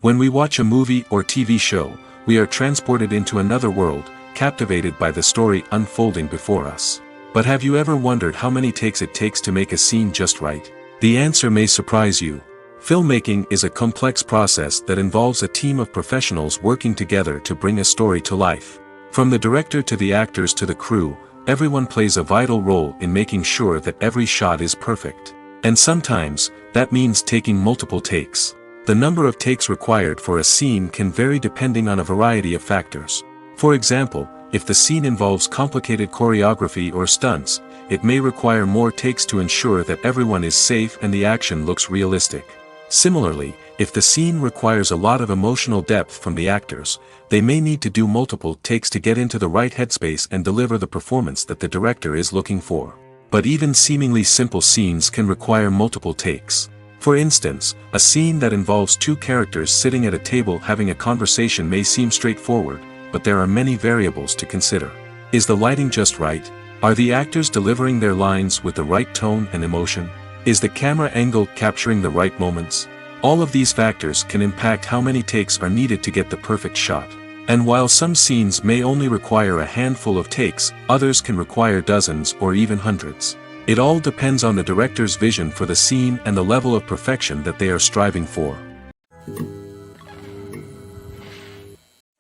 When we watch a movie or TV show, we are transported into another world, captivated by the story unfolding before us. But have you ever wondered how many takes it takes to make a scene just right? The answer may surprise you. Filmmaking is a complex process that involves a team of professionals working together to bring a story to life. From the director to the actors to the crew, everyone plays a vital role in making sure that every shot is perfect. And sometimes, that means taking multiple takes. The number of takes required for a scene can vary depending on a variety of factors. For example, if the scene involves complicated choreography or stunts, it may require more takes to ensure that everyone is safe and the action looks realistic. Similarly, if the scene requires a lot of emotional depth from the actors, they may need to do multiple takes to get into the right headspace and deliver the performance that the director is looking for. But even seemingly simple scenes can require multiple takes. For instance, a scene that involves two characters sitting at a table having a conversation may seem straightforward, but there are many variables to consider. Is the lighting just right? Are the actors delivering their lines with the right tone and emotion? Is the camera angle capturing the right moments? All of these factors can impact how many takes are needed to get the perfect shot. And while some scenes may only require a handful of takes, others can require dozens or even hundreds. It all depends on the director's vision for the scene and the level of perfection that they are striving for.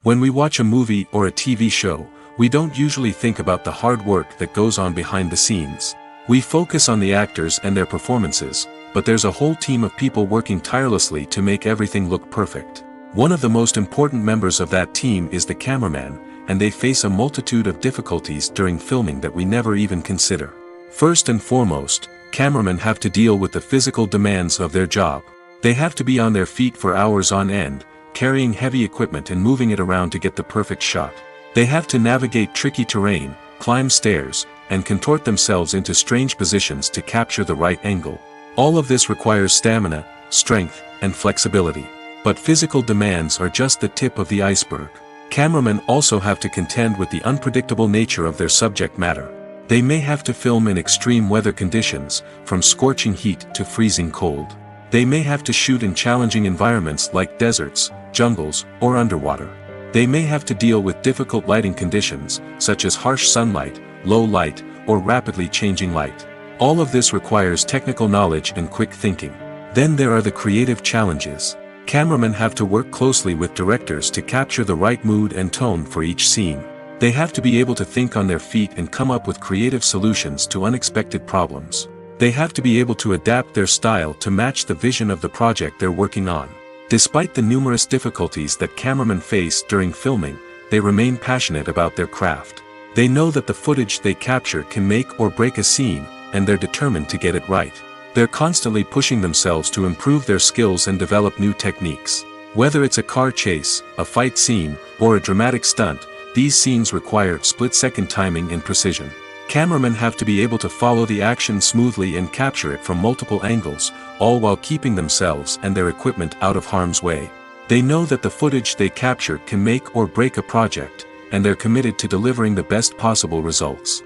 When we watch a movie or a TV show, we don't usually think about the hard work that goes on behind the scenes. We focus on the actors and their performances, but there's a whole team of people working tirelessly to make everything look perfect. One of the most important members of that team is the cameraman, and they face a multitude of difficulties during filming that we never even consider. First and foremost, cameramen have to deal with the physical demands of their job. They have to be on their feet for hours on end, carrying heavy equipment and moving it around to get the perfect shot. They have to navigate tricky terrain, climb stairs, and contort themselves into strange positions to capture the right angle. All of this requires stamina, strength, and flexibility. But physical demands are just the tip of the iceberg. Cameramen also have to contend with the unpredictable nature of their subject matter. They may have to film in extreme weather conditions, from scorching heat to freezing cold. They may have to shoot in challenging environments like deserts, jungles, or underwater. They may have to deal with difficult lighting conditions, such as harsh sunlight, low light, or rapidly changing light. All of this requires technical knowledge and quick thinking. Then there are the creative challenges. Cameramen have to work closely with directors to capture the right mood and tone for each scene. They have to be able to think on their feet and come up with creative solutions to unexpected problems. They have to be able to adapt their style to match the vision of the project they're working on. Despite the numerous difficulties that cameramen face during filming, they remain passionate about their craft. They know that the footage they capture can make or break a scene, and they're determined to get it right. They're constantly pushing themselves to improve their skills and develop new techniques. Whether it's a car chase, a fight scene, or a dramatic stunt, these scenes require split-second timing and precision. Cameramen have to be able to follow the action smoothly and capture it from multiple angles, all while keeping themselves and their equipment out of harm's way. They know that the footage they capture can make or break a project, and they're committed to delivering the best possible results.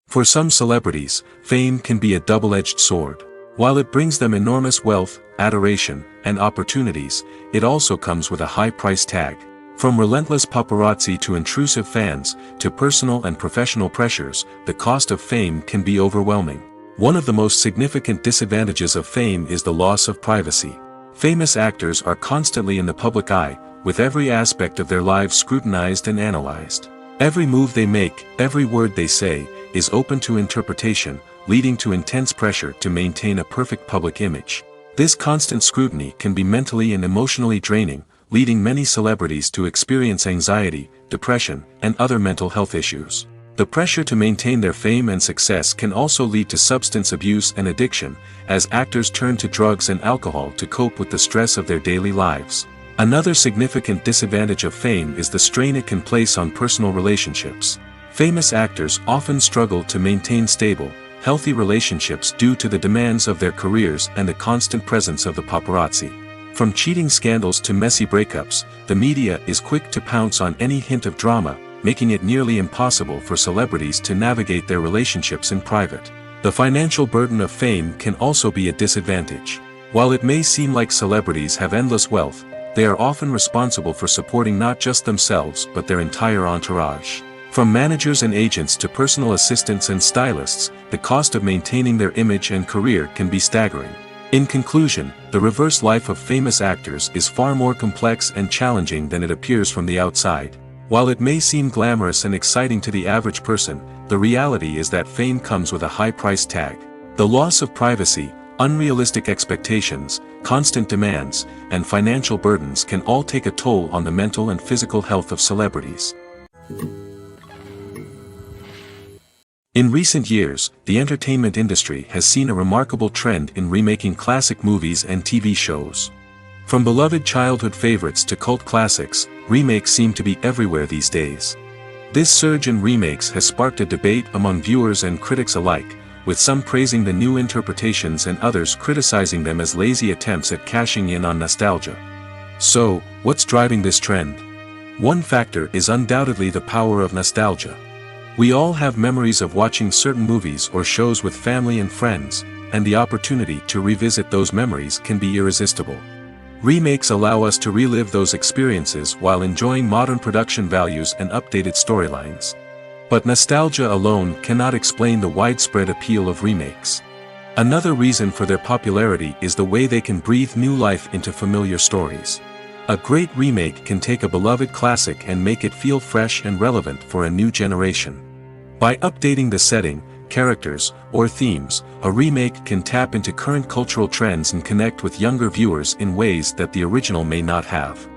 For some celebrities, fame can be a double-edged sword. While it brings them enormous wealth, adoration, and opportunities, it also comes with a high price tag. From relentless paparazzi to intrusive fans, to personal and professional pressures, the cost of fame can be overwhelming. One of the most significant disadvantages of fame is the loss of privacy. Famous actors are constantly in the public eye, with every aspect of their lives scrutinized and analyzed. Every move they make, every word they say, is open to interpretation, leading to intense pressure to maintain a perfect public image. This constant scrutiny can be mentally and emotionally draining, leading many celebrities to experience anxiety, depression, and other mental health issues. The pressure to maintain their fame and success can also lead to substance abuse and addiction, as actors turn to drugs and alcohol to cope with the stress of their daily lives. Another significant disadvantage of fame is the strain it can place on personal relationships. Famous actors often struggle to maintain stable, healthy relationships due to the demands of their careers and the constant presence of the paparazzi. From cheating scandals to messy breakups, the media is quick to pounce on any hint of drama, making it nearly impossible for celebrities to navigate their relationships in private. The financial burden of fame can also be a disadvantage. While it may seem like celebrities have endless wealth, they are often responsible for supporting not just themselves but their entire entourage. From managers and agents to personal assistants and stylists, the cost of maintaining their image and career can be staggering. In conclusion, the reverse life of famous actors is far more complex and challenging than it appears from the outside. While it may seem glamorous and exciting to the average person, the reality is that fame comes with a high price tag. The loss of privacy, unrealistic expectations, constant demands, and financial burdens can all take a toll on the mental and physical health of celebrities. In recent years, the entertainment industry has seen a remarkable trend in remaking classic movies and TV shows. From beloved childhood favorites to cult classics, remakes seem to be everywhere these days. This surge in remakes has sparked a debate among viewers and critics alike, with some praising the new interpretations and others criticizing them as lazy attempts at cashing in on nostalgia. So, what's driving this trend? One factor is undoubtedly the power of nostalgia. We all have memories of watching certain movies or shows with family and friends, and the opportunity to revisit those memories can be irresistible. Remakes allow us to relive those experiences while enjoying modern production values and updated storylines. But nostalgia alone cannot explain the widespread appeal of remakes. Another reason for their popularity is the way they can breathe new life into familiar stories. A great remake can take a beloved classic and make it feel fresh and relevant for a new generation. By updating the setting, characters, or themes, a remake can tap into current cultural trends and connect with younger viewers in ways that the original may not have.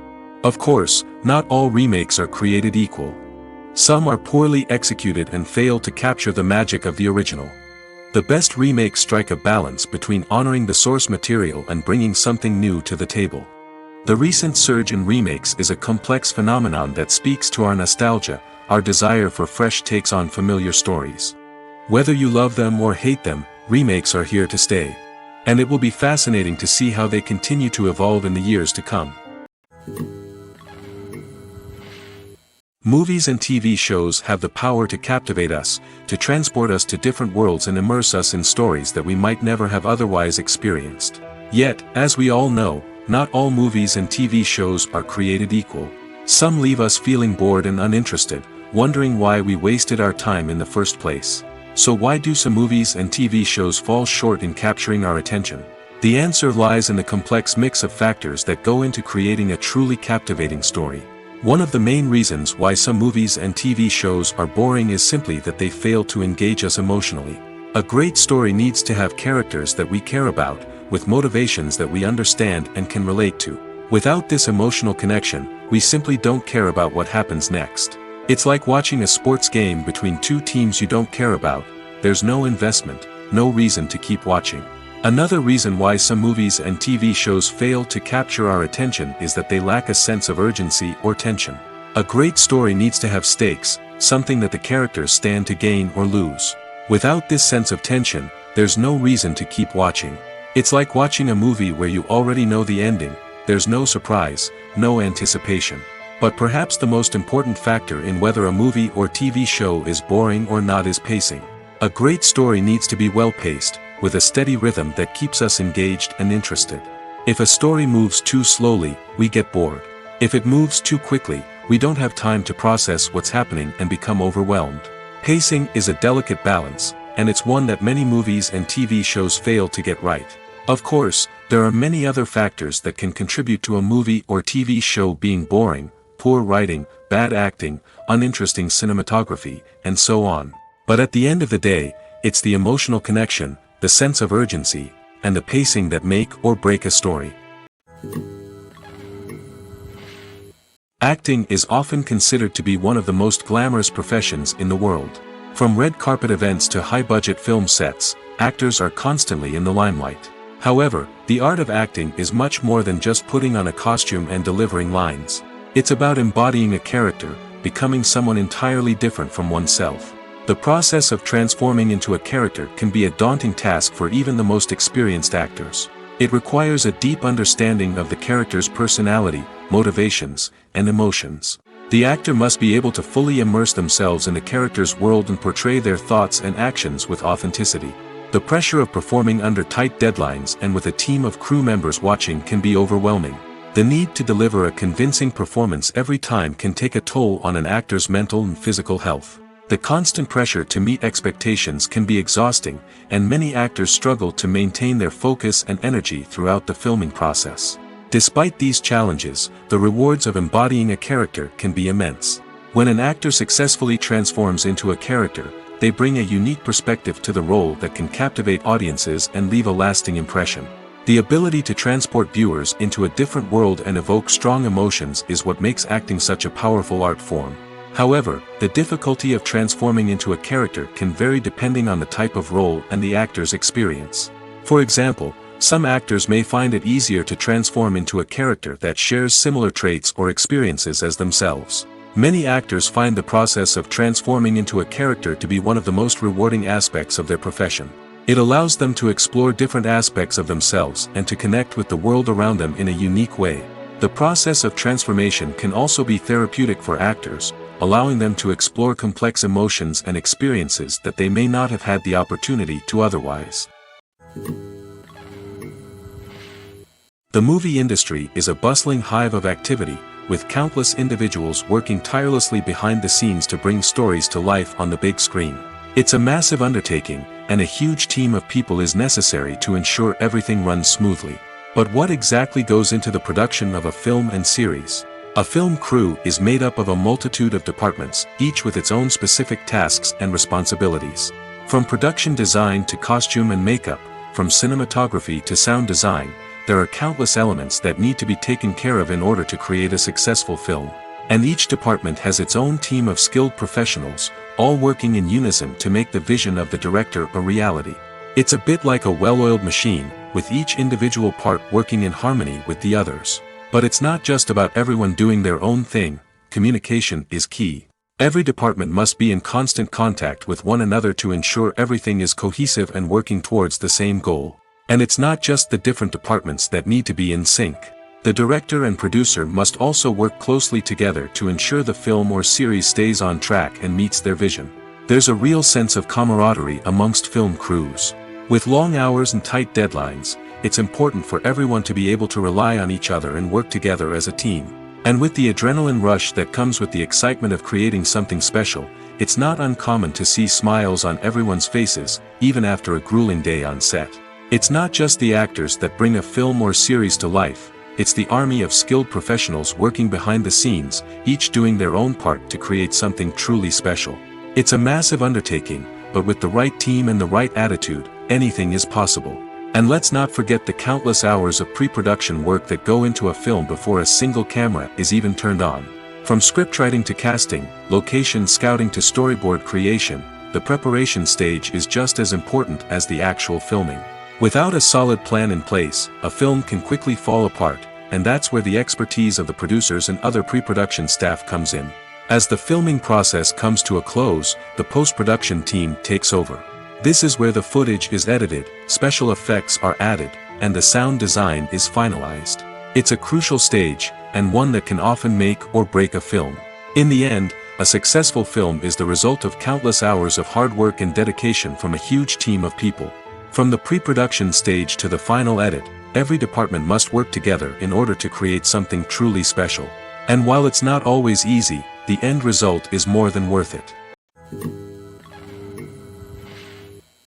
Of course, not all remakes are created equal. Some are poorly executed and fail to capture the magic of the original. The best remakes strike a balance between honoring the source material and bringing something new to the table. The recent surge in remakes is a complex phenomenon that speaks to our nostalgia, our desire for fresh takes on familiar stories. Whether you love them or hate them, remakes are here to stay. And it will be fascinating to see how they continue to evolve in the years to come. Movies and TV shows have the power to captivate us, to transport us to different worlds and immerse us in stories that we might never have otherwise experienced. Yet, as we all know, not all movies and TV shows are created equal. Some leave us feeling bored and uninterested, wondering why we wasted our time in the first place. So why do some movies and TV shows fall short in capturing our attention? The answer lies in the complex mix of factors that go into creating a truly captivating story. One of the main reasons why some movies and TV shows are boring is simply that they fail to engage us emotionally. A great story needs to have characters that we care about, with motivations that we understand and can relate to. Without this emotional connection, we simply don't care about what happens next. It's like watching a sports game between two teams you don't care about. There's no investment, no reason to keep watching. Another reason why some movies and TV shows fail to capture our attention is that they lack a sense of urgency or tension. A great story needs to have stakes, something that the characters stand to gain or lose. Without this sense of tension, there's no reason to keep watching. It's like watching a movie where you already know the ending. There's no surprise, no anticipation. But perhaps the most important factor in whether a movie or TV show is boring or not is pacing. A great story needs to be well-paced, with a steady rhythm that keeps us engaged and interested. If a story moves too slowly, we get bored. If it moves too quickly, we don't have time to process what's happening and become overwhelmed. Pacing is a delicate balance, and it's one that many movies and TV shows fail to get right. Of course, there are many other factors that can contribute to a movie or TV show being boring: poor writing, bad acting, uninteresting cinematography, and so on. But at the end of the day, It's the emotional connection, the sense of urgency, and the pacing that make or break a story. Acting is often considered to be one of the most glamorous professions in the world. From red carpet events to high-budget film sets, actors are constantly in the limelight. However, the art of acting is much more than just putting on a costume and delivering lines. It's about embodying a character, becoming someone entirely different from oneself. The process of transforming into a character can be a daunting task for even the most experienced actors. It requires a deep understanding of the character's personality, motivations, and emotions. The actor must be able to fully immerse themselves in the character's world and portray their thoughts and actions with authenticity. The pressure of performing under tight deadlines and with a team of crew members watching can be overwhelming. The need to deliver a convincing performance every time can take a toll on an actor's mental and physical health. The constant pressure to meet expectations can be exhausting, and many actors struggle to maintain their focus and energy throughout the filming process. Despite these challenges, the rewards of embodying a character can be immense. When an actor successfully transforms into a character, they bring a unique perspective to the role that can captivate audiences and leave a lasting impression. The ability to transport viewers into a different world and evoke strong emotions is what makes acting such a powerful art form. However, the difficulty of transforming into a character can vary depending on the type of role and the actor's experience. For example, some actors may find it easier to transform into a character that shares similar traits or experiences as themselves. Many actors find the process of transforming into a character to be one of the most rewarding aspects of their profession. It allows them to explore different aspects of themselves and to connect with the world around them in a unique way. The process of transformation can also be therapeutic for actors, allowing them to explore complex emotions and experiences that they may not have had the opportunity to otherwise. The movie industry is a bustling hive of activity, with countless individuals working tirelessly behind the scenes to bring stories to life on the big screen. It's a massive undertaking, and a huge team of people is necessary to ensure everything runs smoothly. But what exactly goes into the production of a film and series? A film crew is made up of a multitude of departments, each with its own specific tasks and responsibilities. From production design to costume and makeup, from cinematography to sound design, there are countless elements that need to be taken care of in order to create a successful film. And each department has its own team of skilled professionals, all working in unison to make the vision of the director a reality. It's a bit like a well-oiled machine, with each individual part working in harmony with the others. But it's not just about everyone doing their own thing. Communication is key. Every department must be in constant contact with one another to ensure everything is cohesive and working towards the same goal. And it's not just the different departments that need to be in sync. The director and producer must also work closely together to ensure the film or series stays on track and meets their vision. There's a real sense of camaraderie amongst film crews. With long hours and tight deadlines, it's important for everyone to be able to rely on each other and work together as a team. And with the adrenaline rush that comes with the excitement of creating something special, it's not uncommon to see smiles on everyone's faces, even after a grueling day on set. It's not just the actors that bring a film or series to life, it's the army of skilled professionals working behind the scenes, each doing their own part to create something truly special. It's a massive undertaking, but with the right team and the right attitude, anything is possible. And let's not forget the countless hours of pre-production work that go into a film before a single camera is even turned on. From scriptwriting to casting, location scouting to storyboard creation, the preparation stage is just as important as the actual filming. Without a solid plan in place, a film can quickly fall apart, and that's where the expertise of the producers and other pre-production staff comes in. As the filming process comes to a close, the post-production team takes over. This is where the footage is edited, special effects are added, and the sound design is finalized. It's a crucial stage, and one that can often make or break a film. In the end, a successful film is the result of countless hours of hard work and dedication from a huge team of people. From the pre-production stage to the final edit, every department must work together in order to create something truly special. And while it's not always easy, the end result is more than worth it.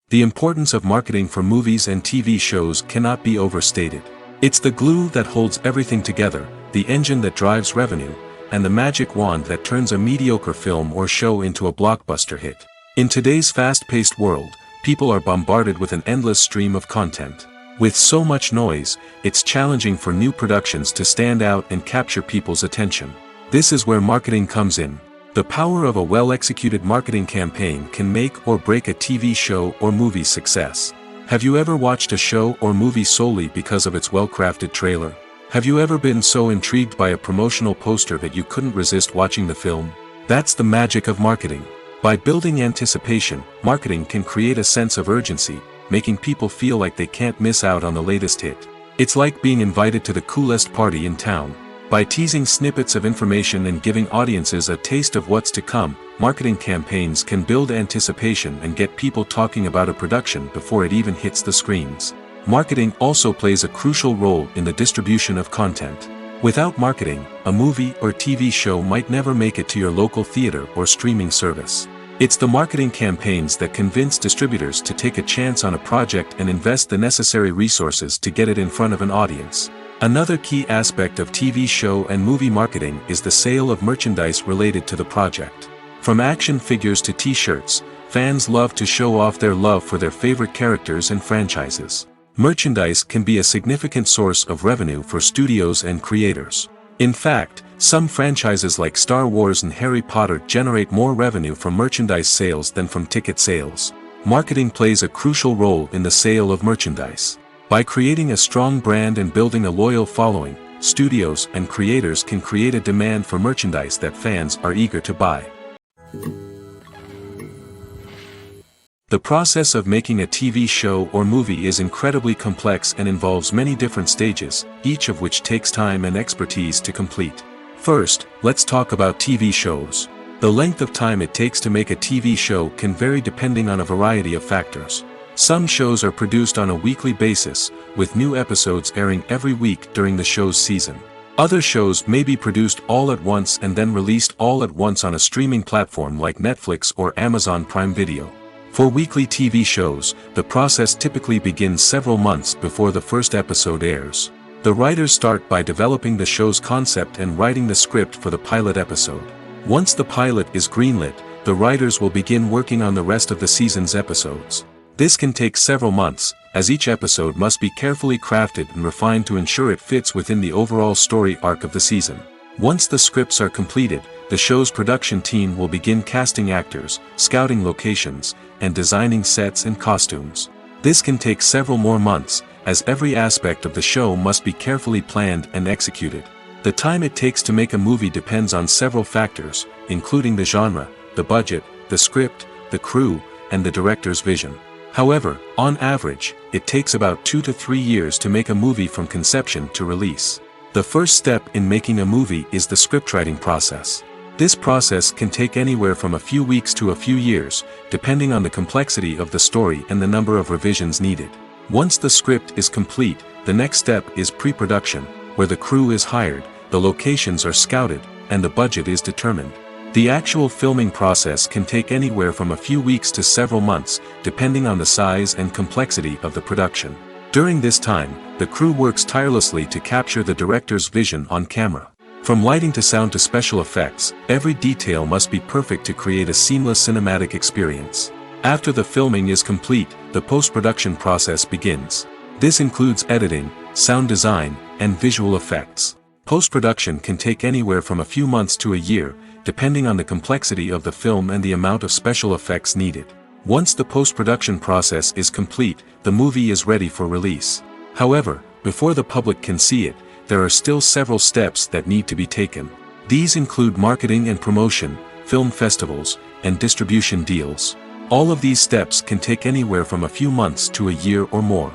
The importance of marketing for movies and TV shows cannot be overstated. It's the glue that holds everything together, the engine that drives revenue, and the magic wand that turns a mediocre film or show into a blockbuster hit. In today's fast-paced world, people are bombarded with an endless stream of content. With so much noise, it's challenging for new productions to stand out and capture people's attention. This is where marketing comes in. The power of a well-executed marketing campaign can make or break a TV show or movie's success. Have you ever watched a show or movie solely because of its well-crafted trailer? Have you ever been so intrigued by a promotional poster that you couldn't resist watching the film? That's the magic of marketing. By building anticipation, marketing can create a sense of urgency, making people feel like they can't miss out on the latest hit. It's like being invited to the coolest party in town. By teasing snippets of information and giving audiences a taste of what's to come, marketing campaigns can build anticipation and get people talking about a production before it even hits the screens. Marketing also plays a crucial role in the distribution of content. Without marketing, a movie or TV show might never make it to your local theater or streaming service. It's the marketing campaigns that convince distributors to take a chance on a project and invest the necessary resources to get it in front of an audience. Another key aspect of TV show and movie marketing is the sale of merchandise related to the project. From action figures to t-shirts, fans love to show off their love for their favorite characters and franchises. Merchandise can be a significant source of revenue for studios and creators. In fact, some franchises like Star Wars and Harry Potter generate more revenue from merchandise sales than from ticket sales. Marketing plays a crucial role in the sale of merchandise. By creating a strong brand and building a loyal following, studios and creators can create a demand for merchandise that fans are eager to buy. The process of making a TV show or movie is incredibly complex and involves many different stages, each of which takes time and expertise to complete. First, let's talk about TV shows. The length of time it takes to make a TV show can vary depending on a variety of factors. Some shows are produced on a weekly basis, with new episodes airing every week during the show's season. Other shows may be produced all at once and then released all at once on a streaming platform like Netflix or Amazon Prime Video. For weekly TV shows, the process typically begins several months before the first episode airs. The writers start by developing the show's concept and writing the script for the pilot episode. Once the pilot is greenlit, the writers will begin working on the rest of the season's episodes. This can take several months, as each episode must be carefully crafted and refined to ensure it fits within the overall story arc of the season. Once the scripts are completed, the show's production team will begin casting actors, scouting locations, and designing sets and costumes. This can take several more months, as every aspect of the show must be carefully planned and executed. The time it takes to make a movie depends on several factors, including the genre, the budget, the script, the crew, and the director's vision. However, on average, it takes about 2 to 3 years to make a movie from conception to release. The first step in making a movie is the scriptwriting process. This process can take anywhere from a few weeks to a few years, depending on the complexity of the story and the number of revisions needed. Once the script is complete, the next step is pre-production, where the crew is hired, the locations are scouted, and the budget is determined. The actual filming process can take anywhere from a few weeks to several months, depending on the size and complexity of the production. During this time, the crew works tirelessly to capture the director's vision on camera. From lighting to sound to special effects, every detail must be perfect to create a seamless cinematic experience. After the filming is complete, the post-production process begins. This includes editing, sound design, and visual effects. Post-production can take anywhere from a few months to a year, depending on the complexity of the film and the amount of special effects needed. Once the post-production process is complete, the movie is ready for release. However, before the public can see it, there are still several steps that need to be taken. These include marketing and promotion, film festivals, and distribution deals. All of these steps can take anywhere from a few months to a year or more.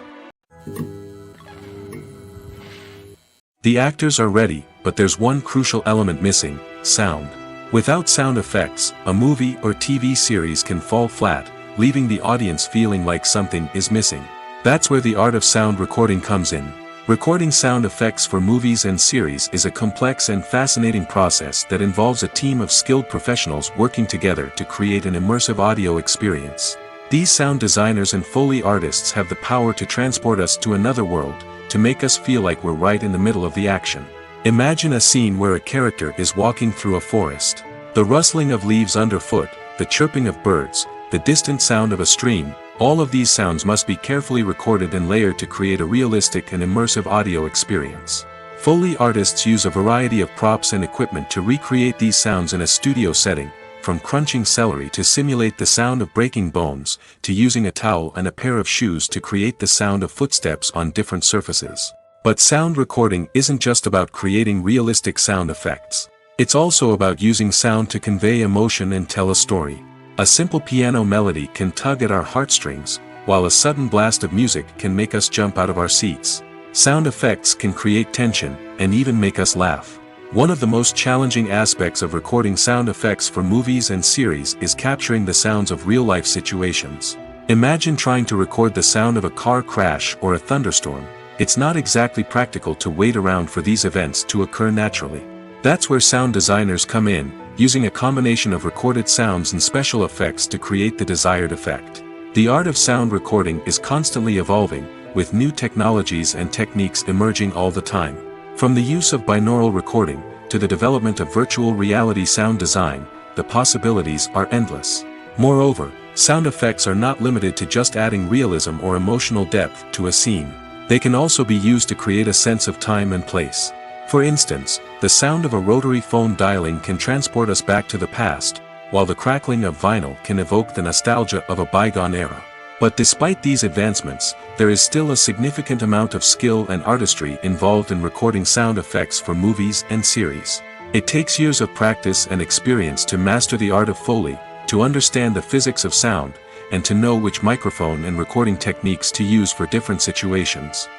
The actors are ready, but there's one crucial element missing: sound. Without sound effects, a movie or TV series can fall flat, leaving the audience feeling like something is missing. That's where the art of sound recording comes in. Recording sound effects for movies and series is a complex and fascinating process that involves a team of skilled professionals working together to create an immersive audio experience. These sound designers and Foley artists have the power to transport us to another world, to make us feel like we're right in the middle of the action. Imagine a scene where a character is walking through a forest. The rustling of leaves underfoot, the chirping of birds, the distant sound of a stream, All of these sounds must be carefully recorded and layered to create a realistic and immersive audio experience. Foley artists use a variety of props and equipment to recreate these sounds in a studio setting, from crunching celery to simulate the sound of breaking bones, to using a towel and a pair of shoes to create the sound of footsteps on different surfaces. But sound recording isn't just about creating realistic sound effects. It's also about using sound to convey emotion and tell a story. A simple piano melody can tug at our heartstrings, while a sudden blast of music can make us jump out of our seats. Sound effects can create tension, and even make us laugh. One of the most challenging aspects of recording sound effects for movies and series is capturing the sounds of real-life situations. Imagine trying to record the sound of a car crash or a thunderstorm. It's not exactly practical to wait around for these events to occur naturally. That's where sound designers come in, using a combination of recorded sounds and special effects to create the desired effect. The art of sound recording is constantly evolving, with new technologies and techniques emerging all the time. From the use of binaural recording, to the development of virtual reality sound design, the possibilities are endless. Moreover, sound effects are not limited to just adding realism or emotional depth to a scene. They can also be used to create a sense of time and place. For instance, the sound of a rotary phone dialing can transport us back to the past, while the crackling of vinyl can evoke the nostalgia of a bygone era. But despite these advancements, there is still a significant amount of skill and artistry involved in recording sound effects for movies and series. It takes years of practice and experience to master the art of Foley, to understand the physics of sound, and to know which microphone and recording techniques to use for different situations.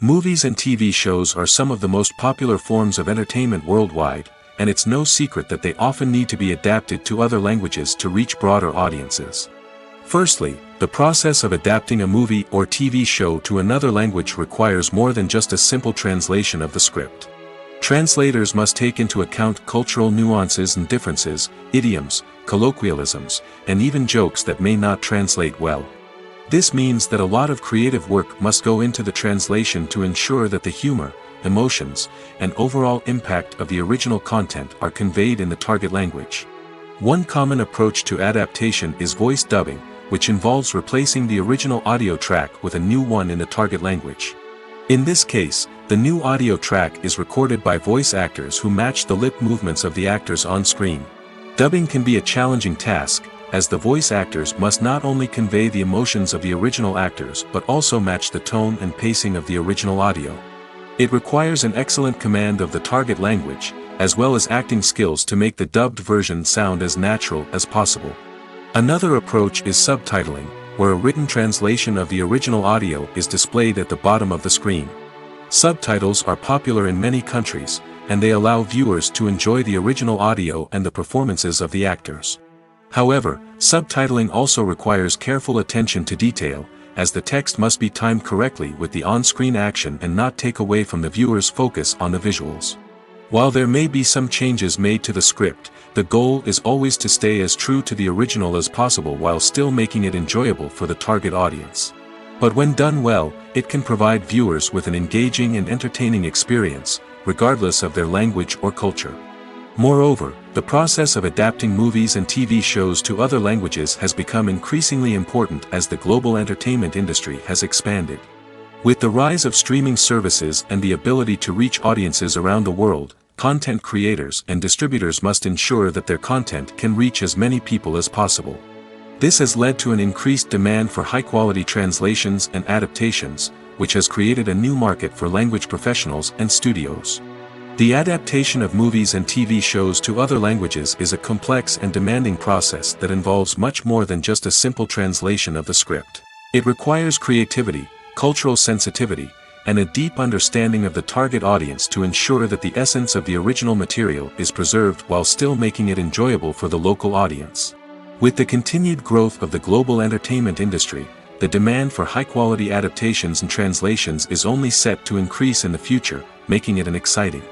Movies and TV shows are some of the most popular forms of entertainment worldwide, and it's no secret that they often need to be adapted to other languages to reach broader audiences. Firstly, the process of adapting a movie or TV show to another language requires more than just a simple translation of the script. Translators must take into account cultural nuances and differences, idioms, colloquialisms, and even jokes that may not translate well. This means that a lot of creative work must go into the translation to ensure that the humor, emotions, and overall impact of the original content are conveyed in the target language. One common approach to adaptation is voice dubbing, which involves replacing the original audio track with a new one in the target language. In this case, the new audio track is recorded by voice actors who match the lip movements of the actors on screen. Dubbing can be a challenging task, as the voice actors must not only convey the emotions of the original actors but also match the tone and pacing of the original audio. It requires an excellent command of the target language, as well as acting skills to make the dubbed version sound as natural as possible. Another approach is subtitling, where a written translation of the original audio is displayed at the bottom of the screen. Subtitles are popular in many countries, and they allow viewers to enjoy the original audio and the performances of the actors. However, subtitling also requires careful attention to detail, as the text must be timed correctly with the on-screen action and not take away from the viewer's focus on the visuals. While there may be some changes made to the script, the goal is always to stay as true to the original as possible while still making it enjoyable for the target audience. But when done well, it can provide viewers with an engaging and entertaining experience, regardless of their language or culture. Moreover, the process of adapting movies and TV shows to other languages has become increasingly important as the global entertainment industry has expanded. With the rise of streaming services and the ability to reach audiences around the world, content creators and distributors must ensure that their content can reach as many people as possible. This has led to an increased demand for high-quality translations and adaptations, which has created a new market for language professionals and studios. The adaptation of movies and TV shows to other languages is a complex and demanding process that involves much more than just a simple translation of the script. It requires creativity, cultural sensitivity, and a deep understanding of the target audience to ensure that the essence of the original material is preserved while still making it enjoyable for the local audience. With the continued growth of the global entertainment industry, the demand for high-quality adaptations and translations is only set to increase in the future, making it an exciting